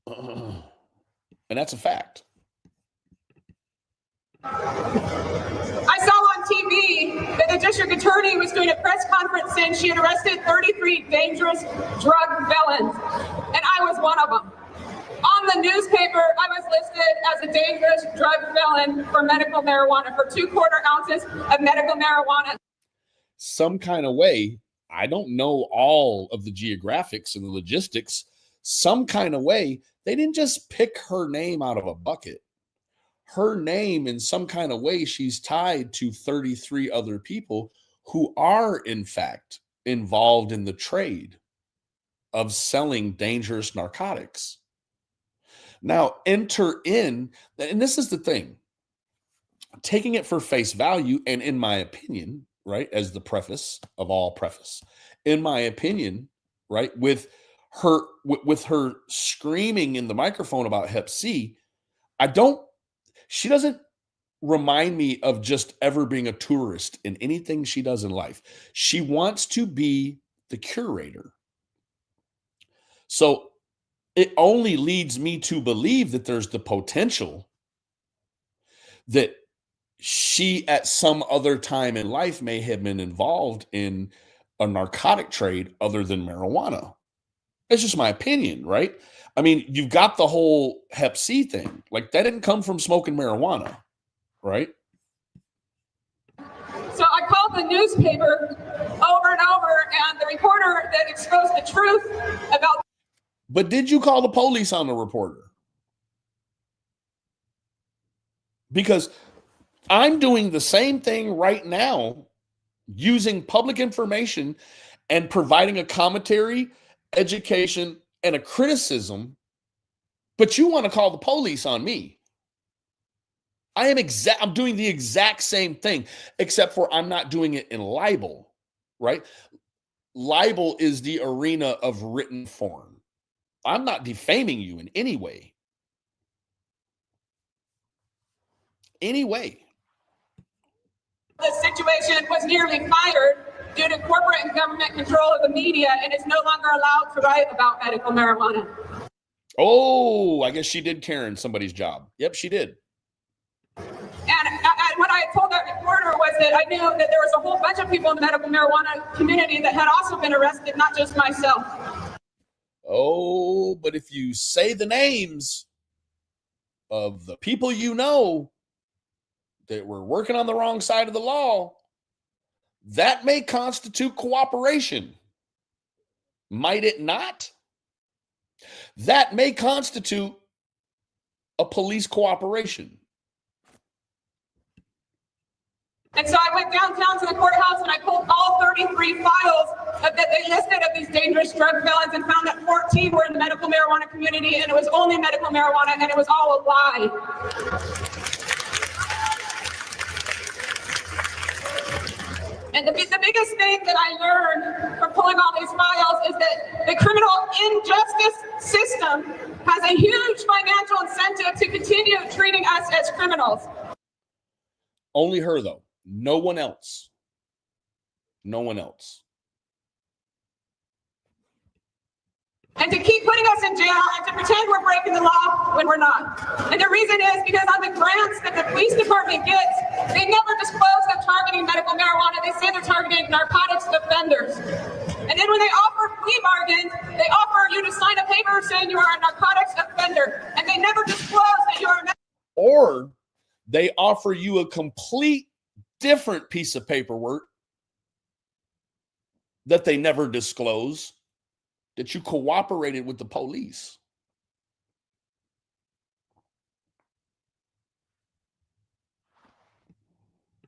And that's a fact. I saw on TV that the district attorney was doing a press conference saying she had arrested 33 dangerous drug felons, and I was one of them. On the newspaper, I was listed as a dangerous drug felon for medical marijuana, for 2/4 ounces of medical marijuana. Some kind of way, I don't know all of the geographics and the logistics, some kind of way, they didn't just pick her name out of a bucket. Her name, in some kind of way, she's tied to 33 other people who are, in fact, involved in the trade of selling dangerous narcotics. Now, enter in, and this is the thing, taking it for face value, and in my opinion, right, as the preface of all preface, in my opinion, right, with her screaming in the microphone about Hep C, she doesn't remind me of just ever being a tourist in anything she does in life. She wants to be the curator. So it only leads me to believe that there's the potential that she at some other time in life may have been involved in a narcotic trade other than marijuana. It's just my opinion, right? I mean, you've got the whole Hep C thing. Like, that didn't come from smoking marijuana, right? So I called the newspaper over and over, and the reporter that exposed the truth about. But did you call the police on the reporter? Because I'm doing the same thing right now, using public information and providing a commentary, education, and a criticism, but you want to call the police on me. I'm doing the exact same thing, except for I'm not doing it in libel, right? Libel is the arena of written form. I'm not defaming you in any way. Any way. This situation was nearly fired due to corporate and government control of the media, and is no longer allowed to write about medical marijuana. Oh, I guess she did Karen somebody's job. Yep, she did. And what I told that reporter was that I knew that there was a whole bunch of people in the medical marijuana community that had also been arrested, not just myself. Oh, but if you say the names of the people you know that were working on the wrong side of the law, that may constitute cooperation. Might it not? That may constitute a police cooperation. And so I went downtown to the courthouse and I pulled all 33 files that they listed of these dangerous drug felons, and found that 14 were in the medical marijuana community, and it was only medical marijuana, and it was all a lie. And the biggest thing that I learned from pulling all these files is that the criminal injustice system has a huge financial incentive to continue treating us as criminals. Only her, though. No one else. No one else. And to keep putting us in jail and to pretend we're breaking the law when we're not. And the reason is because on the grants that the police department gets, they never disclose they're targeting medical marijuana. They say they're targeting narcotics offenders. And then when they offer plea bargains, they offer you to sign a paper saying you are a narcotics offender. And they never disclose that you are a Or they offer you a complete different piece of paperwork that they never disclose, that you cooperated with the police.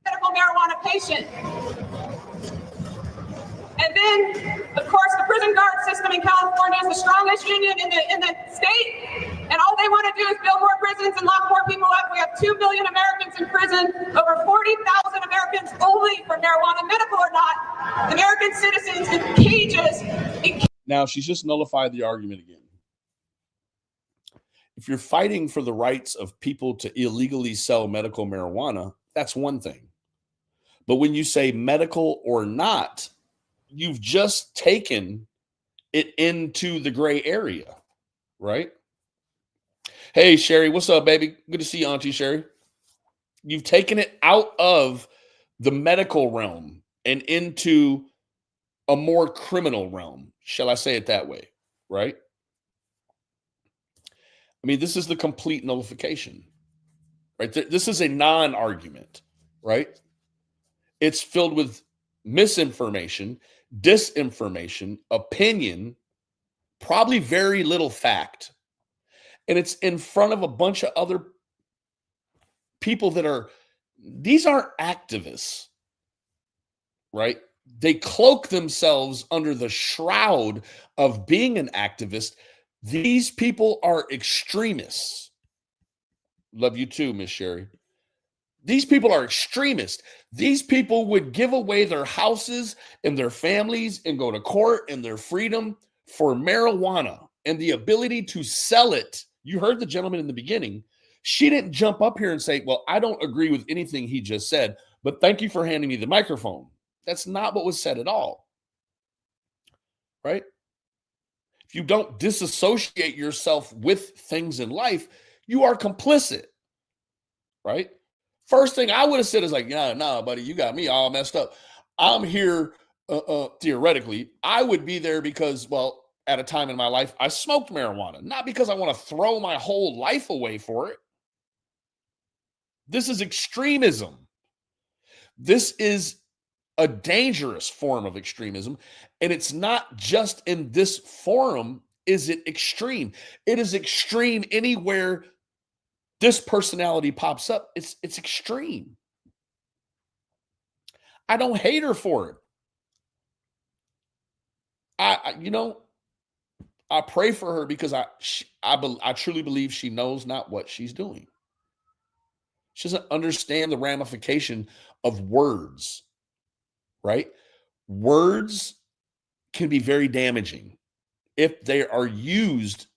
medical marijuana patient. And then, of course, the prison guard system in California is the strongest union in the state. And all they want to do is build more prisons and lock more people up. We have 2 million Americans in prison, over 40,000 only for marijuana, medical or not. American citizens in cages. Now, she's just nullified the argument again. If you're fighting for the rights of people to illegally sell medical marijuana, that's one thing. But when you say medical or not, you've just taken it into the gray area, right? Hey, Sherry, what's up, baby? Good to see you, Auntie Sherry. You've taken it out of the medical realm and into a more criminal realm. Shall I say it that way, right? I mean, this is the complete nullification, right? This is a non-argument, right? It's filled with misinformation, disinformation, opinion, probably very little fact. And it's in front of a bunch of other people these aren't activists, right? They cloak themselves under the shroud of being an activist. These people are extremists. Love you too, Miss Sherry. These people are extremists. These people would give away their houses and their families and go to court and their freedom for marijuana and the ability to sell it. You heard the gentleman in the beginning. She didn't jump up here and say, well, I don't agree with anything he just said, but thank you for handing me the microphone. That's not what was said at all, right? If you don't disassociate yourself with things in life, you are complicit, right? First thing I would have said is like, nah, buddy, you got me all messed up. I'm here, theoretically. I would be there because, well, at a time in my life, I smoked marijuana, not because I want to throw my whole life away for it. This is extremism. This is a dangerous form of extremism. And it's not just in this forum is it extreme. It is extreme anywhere this personality pops up. It's extreme. I don't hate her for it. I pray for her because I truly believe she knows not what she's doing. She doesn't understand the ramification of words, right? Words can be very damaging if they are used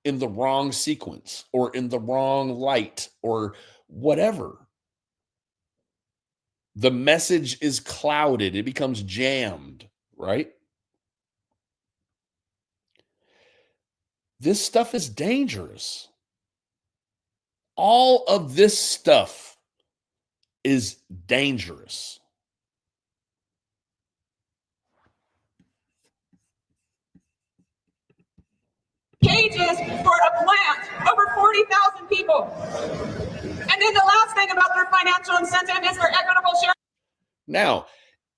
in the wrong sequence or in the wrong light or whatever. The message is clouded. It becomes jammed, right? This stuff is dangerous. All of this stuff is dangerous. Cages for a plant, over 40,000 people. And then the last thing about their financial incentive is their equitable share. Now,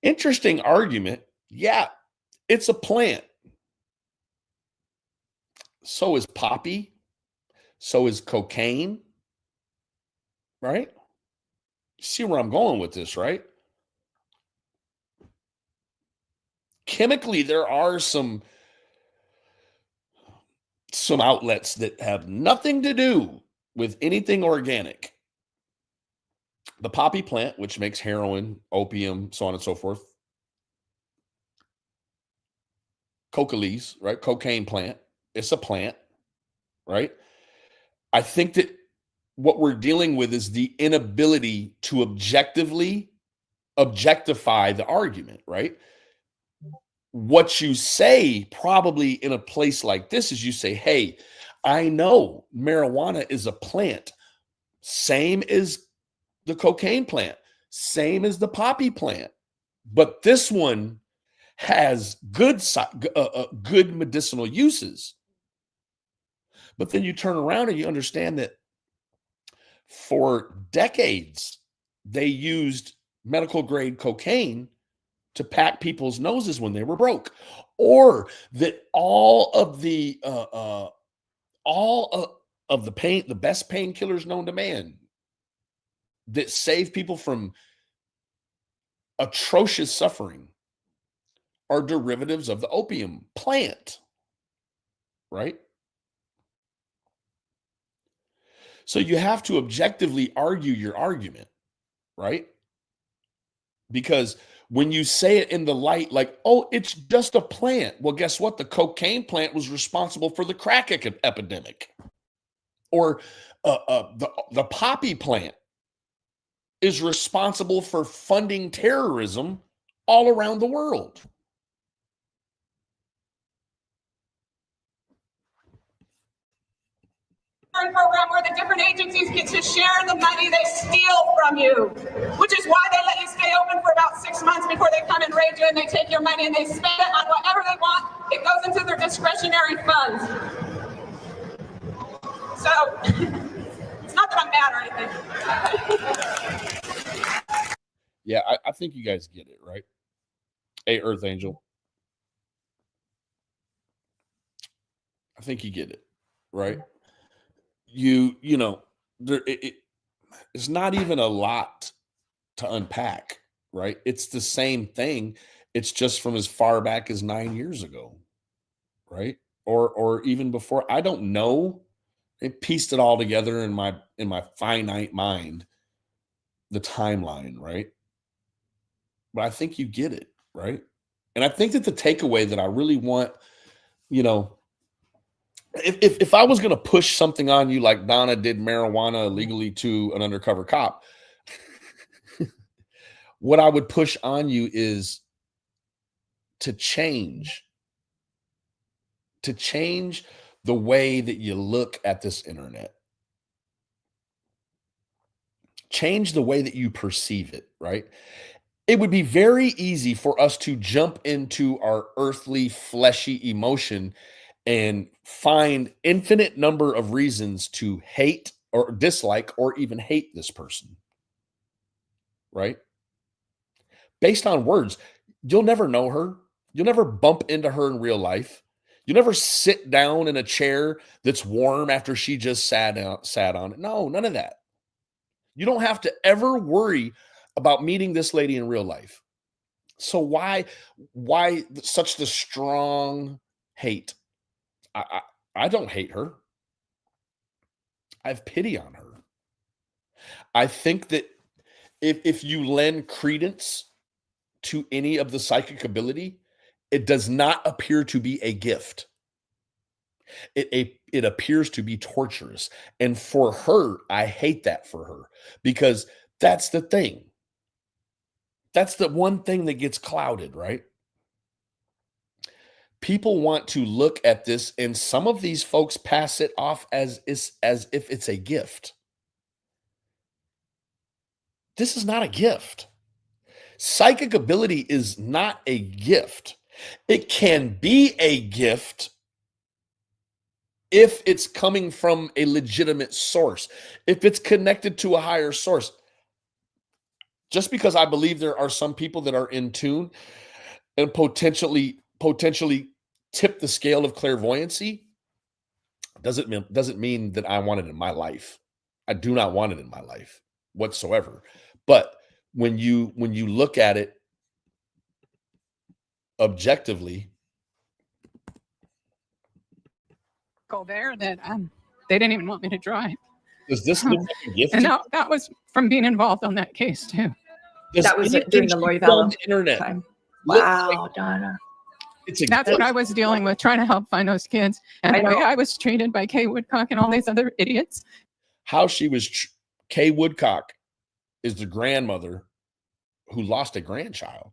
interesting argument. Yeah, it's a plant. So is poppy. So is cocaine. Right? You see where I'm going with this, right? Chemically, there are some outlets that have nothing to do with anything organic. The poppy plant, which makes heroin, opium, so on and so forth. Coca leaves, right? Cocaine plant. It's a plant, right? I think that what we're dealing with is the inability to objectively objectify the argument, right? What you say probably in a place like this is you say, hey, I know marijuana is a plant, same as the cocaine plant, same as the poppy plant, but this one has good medicinal uses. But then you turn around and you understand that for decades, they used medical grade cocaine to pack people's noses when they were broke, or that all of the pain, the best painkillers known to man that save people from atrocious suffering are derivatives of the opium plant, right? So you have to objectively argue your argument, right? because when you say it in the light, like, oh, it's just a plant. Well, guess what? The cocaine plant was responsible for the crack epidemic. Or the poppy plant is responsible for funding terrorism all around the world. Program where the different agencies get to share the money they steal from you, which is why they let you stay open for about 6 months before they come and raid you and they take your money and they spend it on whatever they want. It goes into their discretionary funds. So it's not that I'm mad or anything. Yeah, I think you guys get it, right? Hey, Earth Angel. I think you get it, right? You know, it's not even a lot to unpack, right? It's the same thing. It's just from as far back as 9 years ago, right? Or even before. I don't know. It pieced it all together in my finite mind, the timeline, right? But I think you get it, right? And I think that the takeaway that I really want, you know, if I was going to push something on you like Donna did marijuana illegally to an undercover cop, what I would push on you is to change the way that you look at this internet. Change the way that you perceive it, right? It would be very easy for us to jump into our earthly, fleshy emotion and find infinite number of reasons to hate or dislike or even hate this person, right? Based on words. You'll never know her. You'll never bump into her in real life. You never sit down in a chair that's warm after she just sat on it. No, none of that. You don't have to ever worry about meeting this lady in real life. So why such the strong hate? I don't hate her. I have pity on her. I think that if you lend credence to any of the psychic ability, it does not appear to be a gift. It appears to be torturous. And for her, I hate that for her, because that's the thing. That's the one thing that gets clouded, right? People want to look at this, and some of these folks pass it off as if it's a gift. This is not a gift. Psychic ability is not a gift. It can be a gift if it's coming from a legitimate source, if it's connected to a higher source. Just because I believe there are some people that are in tune and potentially tip the scale of clairvoyancy doesn't mean that I want it in my life. I do not want it in my life whatsoever. But when you look at it objectively, Go there that they didn't even want me to drive. does this look like a gift? And that was from being involved on that case too. That was during the Lori Vallow internet time. look Wow, like Donna. That's what I was dealing with, trying to help find those kids. And the way I was treated by Kay Woodcock and all these other idiots. How she was Kay Woodcock is the grandmother who lost a grandchild.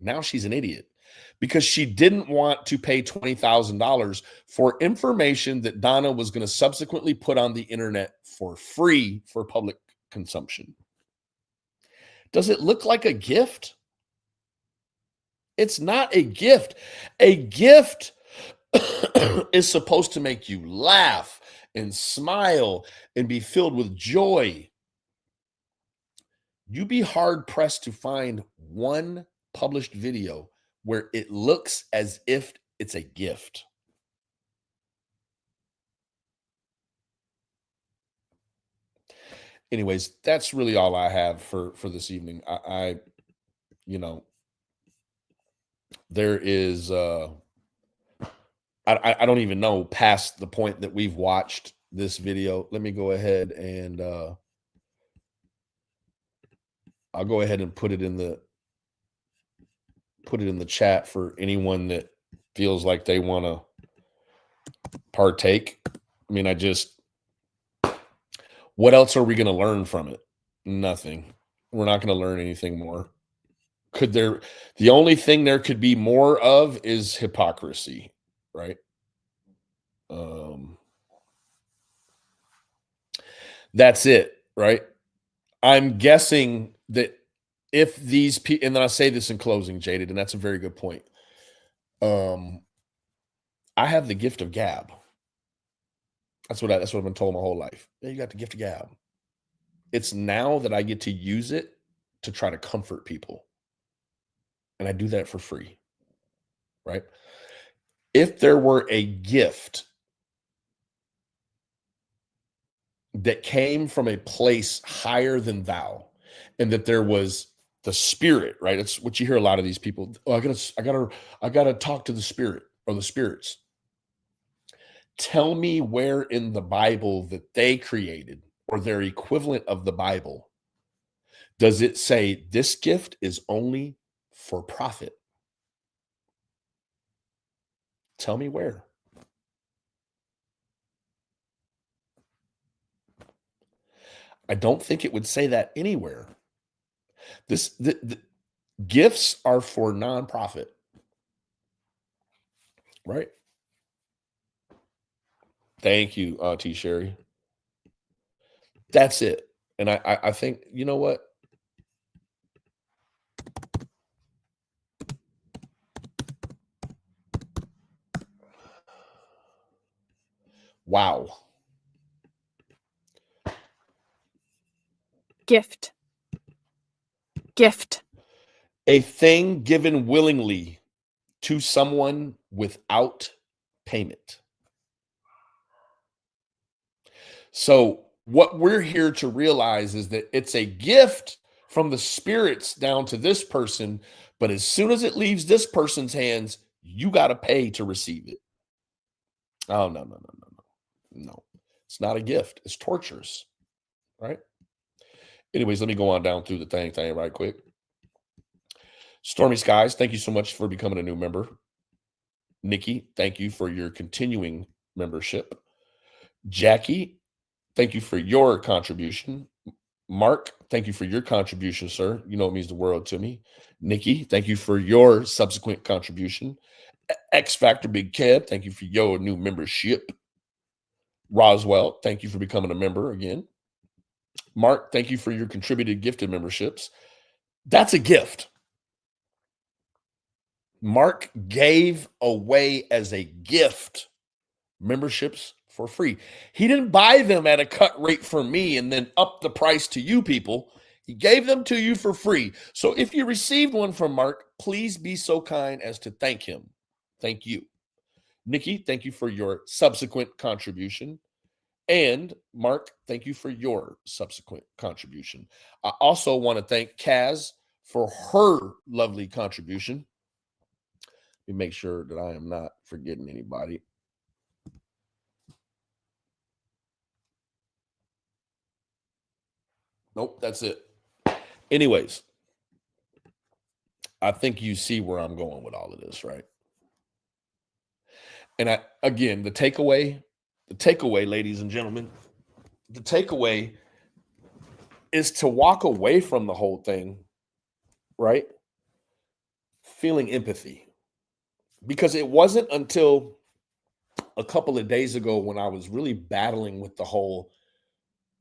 Now she's an idiot because she didn't want to pay $20,000 for information that Donna was going to subsequently put on the internet for free for public consumption. Does it look like a gift? It's not a gift. A gift is supposed to make you laugh and smile and be filled with joy. You'd be hard pressed to find one published video where it looks as if it's a gift. Anyways, that's really all I have for this evening. I you know, there is I don't even know past the point that we've watched this video. Let me go ahead and I'll go ahead and put it in the put it in the chat for anyone that feels like they want to partake. I mean, what else are we going to learn from it? Nothing. We're not going to learn anything more. The only thing there could be more of is hypocrisy, right? That's it, right? I'm guessing that if these people, and then I'll say this in closing, Jaded, and that's a very good point. I have the gift of gab. That's what I've been told my whole life. Yeah, you got the gift of gab. It's now that I get to use it to try to comfort people. And I do that for free, right? If there were a gift that came from a place higher than thou, and that there was the spirit, right? It's what you hear a lot of these people. Oh, I gotta talk to the spirit or the spirits. Tell me where in the Bible that they created or their equivalent of the Bible does it say this gift is only for profit? Tell me where. I don't think it would say that anywhere. The gifts are for nonprofit, right? Thank you, T. Sherry. That's it. And I think, you know what? Wow. Gift. A thing given willingly to someone without payment. So what we're here to realize is that it's a gift from the spirits down to this person, but as soon as it leaves this person's hands, you got to pay to receive it. Oh, no. It's not a gift. It's torturous, right? Anyways, let me go on down through the thing right quick. Stormy Skies, thank you so much for becoming a new member. Nikki, thank you for your continuing membership. Jackie, thank you for your contribution. Mark, thank you for your contribution, sir. You know it means the world to me. Nikki, thank you for your subsequent contribution. X Factor Big Kev, thank you for your new membership. Roswell, thank you for becoming a member again. Mark, thank you for your contributed gifted memberships. That's a gift. Mark gave away as a gift memberships for free. He didn't buy them at a cut rate for me and then up the price to you people. He gave them to you for free. So if you received one from Mark, please be so kind as to thank him. Thank you. Nikki, thank you for your subsequent contribution. And Mark, thank you for your subsequent contribution. I also want to thank Kaz for her lovely contribution. Let me make sure that I am not forgetting anybody. Nope, that's it. Anyways, I think you see where I'm going with all of this, right? And the takeaway, ladies and gentlemen, the takeaway is to walk away from the whole thing, right? Feeling empathy. Because it wasn't until a couple of days ago when I was really battling with the whole,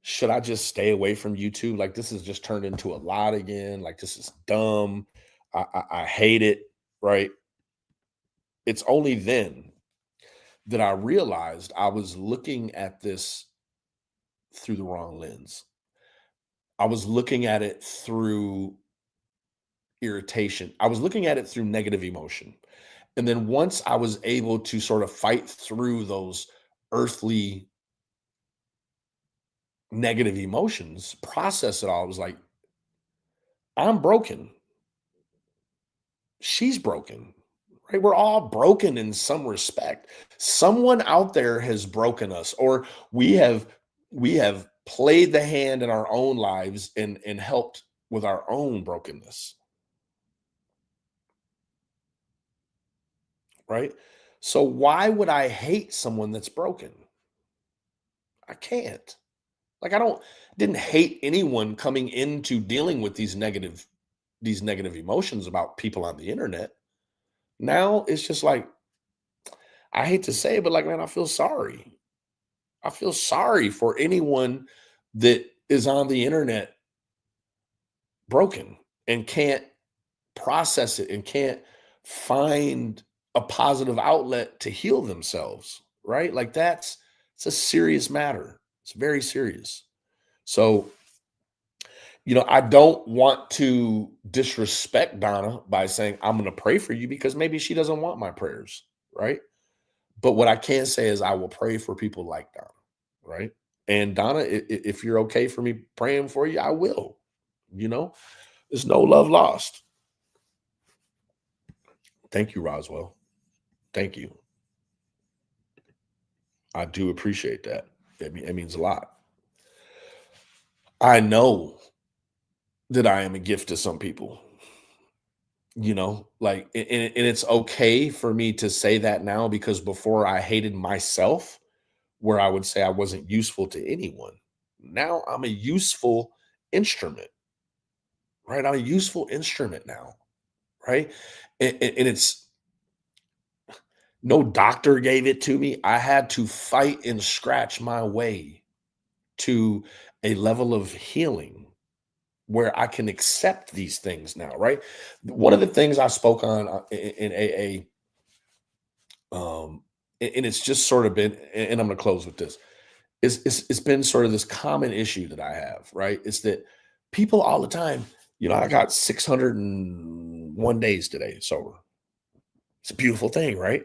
should I just stay away from YouTube? Like, this has just turned into a lot again. Like, this is dumb. I hate it, right? It's only then that I realized I was looking at this through the wrong lens. I was looking at it through irritation. I was looking at it through negative emotion. And then once I was able to sort of fight through those earthly negative emotions, process it all, I was like, I'm broken. She's broken, right? We're all broken in some respect. Someone out there has broken us, or we have played the hand in our own lives and helped with our own brokenness. right? So why would I hate someone that's broken? I can't. Like didn't hate anyone coming into dealing with these negative emotions about people on the internet. Now it's just like, I hate to say it, but like, man, I feel sorry. I feel sorry for anyone that is on the internet broken and can't process it and can't find a positive outlet to heal themselves, right? Like it's a serious matter. It's very serious. So, I don't want to disrespect Donna by saying I'm going to pray for you, because maybe she doesn't want my prayers, right? But what I can say is I will pray for people like Donna, right? And Donna, if you're okay for me praying for you, I will. There's no love lost. Thank you, Roswell. Thank you. I do appreciate that. It means a lot. I know that I am a gift to some people, like, and it's okay for me to say that now, because before I hated myself, where I would say I wasn't useful to anyone. Now I'm a useful instrument, right? I'm a useful instrument now, right? And it's, no doctor gave it to me. I had to fight and scratch my way to a level of healing where I can accept these things now, right? One of the things I spoke on in AA, and it's just sort of been, and I'm going to close with this, it's been sort of this common issue that I have, right? It's that people all the time, I got 601 days today sober. It's a beautiful thing, right?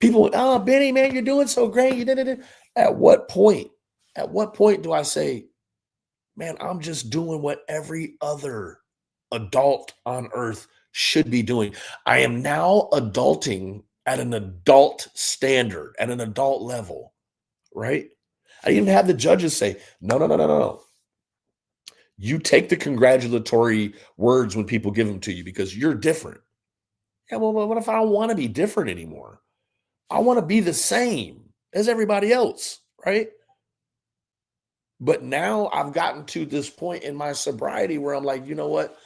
People, oh, Benny, man, you're doing so great. You did it. At what point do I say, man, I'm just doing what every other adult on earth should be doing? I am now adulting at an adult standard, at an adult level, right? I even have the judges say, no. You take the congratulatory words when people give them to you because you're different. Yeah, well, what if I don't want to be different anymore? I want to be the same as everybody else, right? But now I've gotten to this point in my sobriety where I'm like, you know what?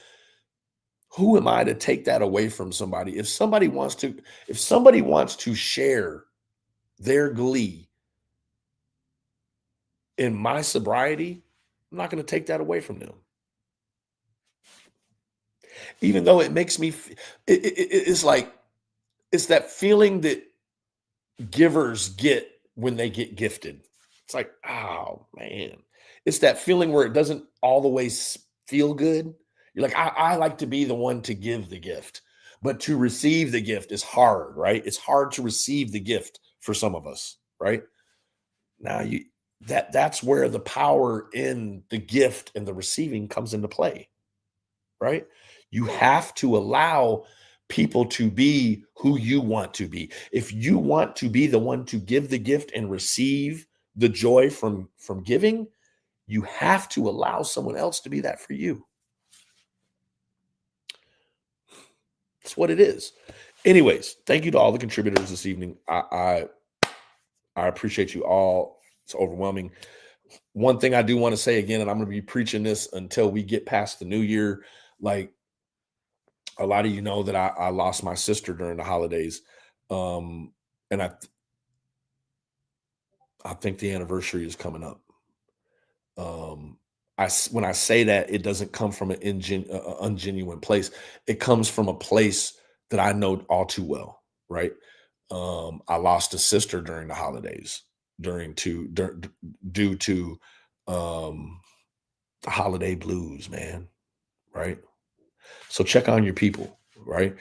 Who am I to take that away from somebody? If somebody wants to share their glee in my sobriety, I'm not going to take that away from them. Even though it makes me, it's like, it's that feeling that givers get when they get gifted. It's like, oh man, it's that feeling where it doesn't all the way feel good. You're like, I like to be the one to give the gift, but to receive the gift is hard, right? It's hard to receive the gift for some of us, right? Now that's where the power in the gift and the receiving comes into play, right? You have to allow people to be who you want to be. If you want to be the one to give the gift and receive the joy from giving, you have to allow someone else to be that for you. That's what it is. Anyways, thank you to all the contributors this evening. I appreciate you all. It's overwhelming. One thing I do want to say again, and I'm going to be preaching this until we get past the new year, like, a lot of you know that I lost my sister during the holidays. And I think the anniversary is coming up. When I say that, it doesn't come from an ungenuine place. It comes from a place that I know all too well, right? I lost a sister during the holidays, due to the holiday blues, man, right? So check on your people, right?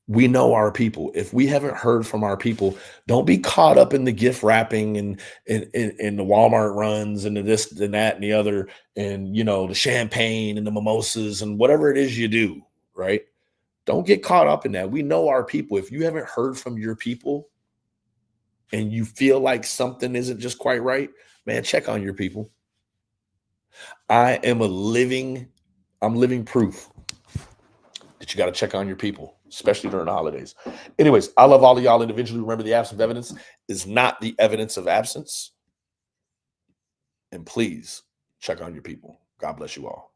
We know our people. If we haven't heard from our people, don't be caught up in the gift wrapping and in the Walmart runs and the this and that and the other, and the champagne and the mimosas and whatever it is you do, right? Don't get caught up in that. We know our people. If you haven't heard from your people and you feel like something isn't just quite right, man, check on your people. I'm living proof that you got to check on your people, especially during the holidays. Anyways, I love all of y'all individually. Remember, the absence of evidence is not the evidence of absence. And please check on your people. God bless you all.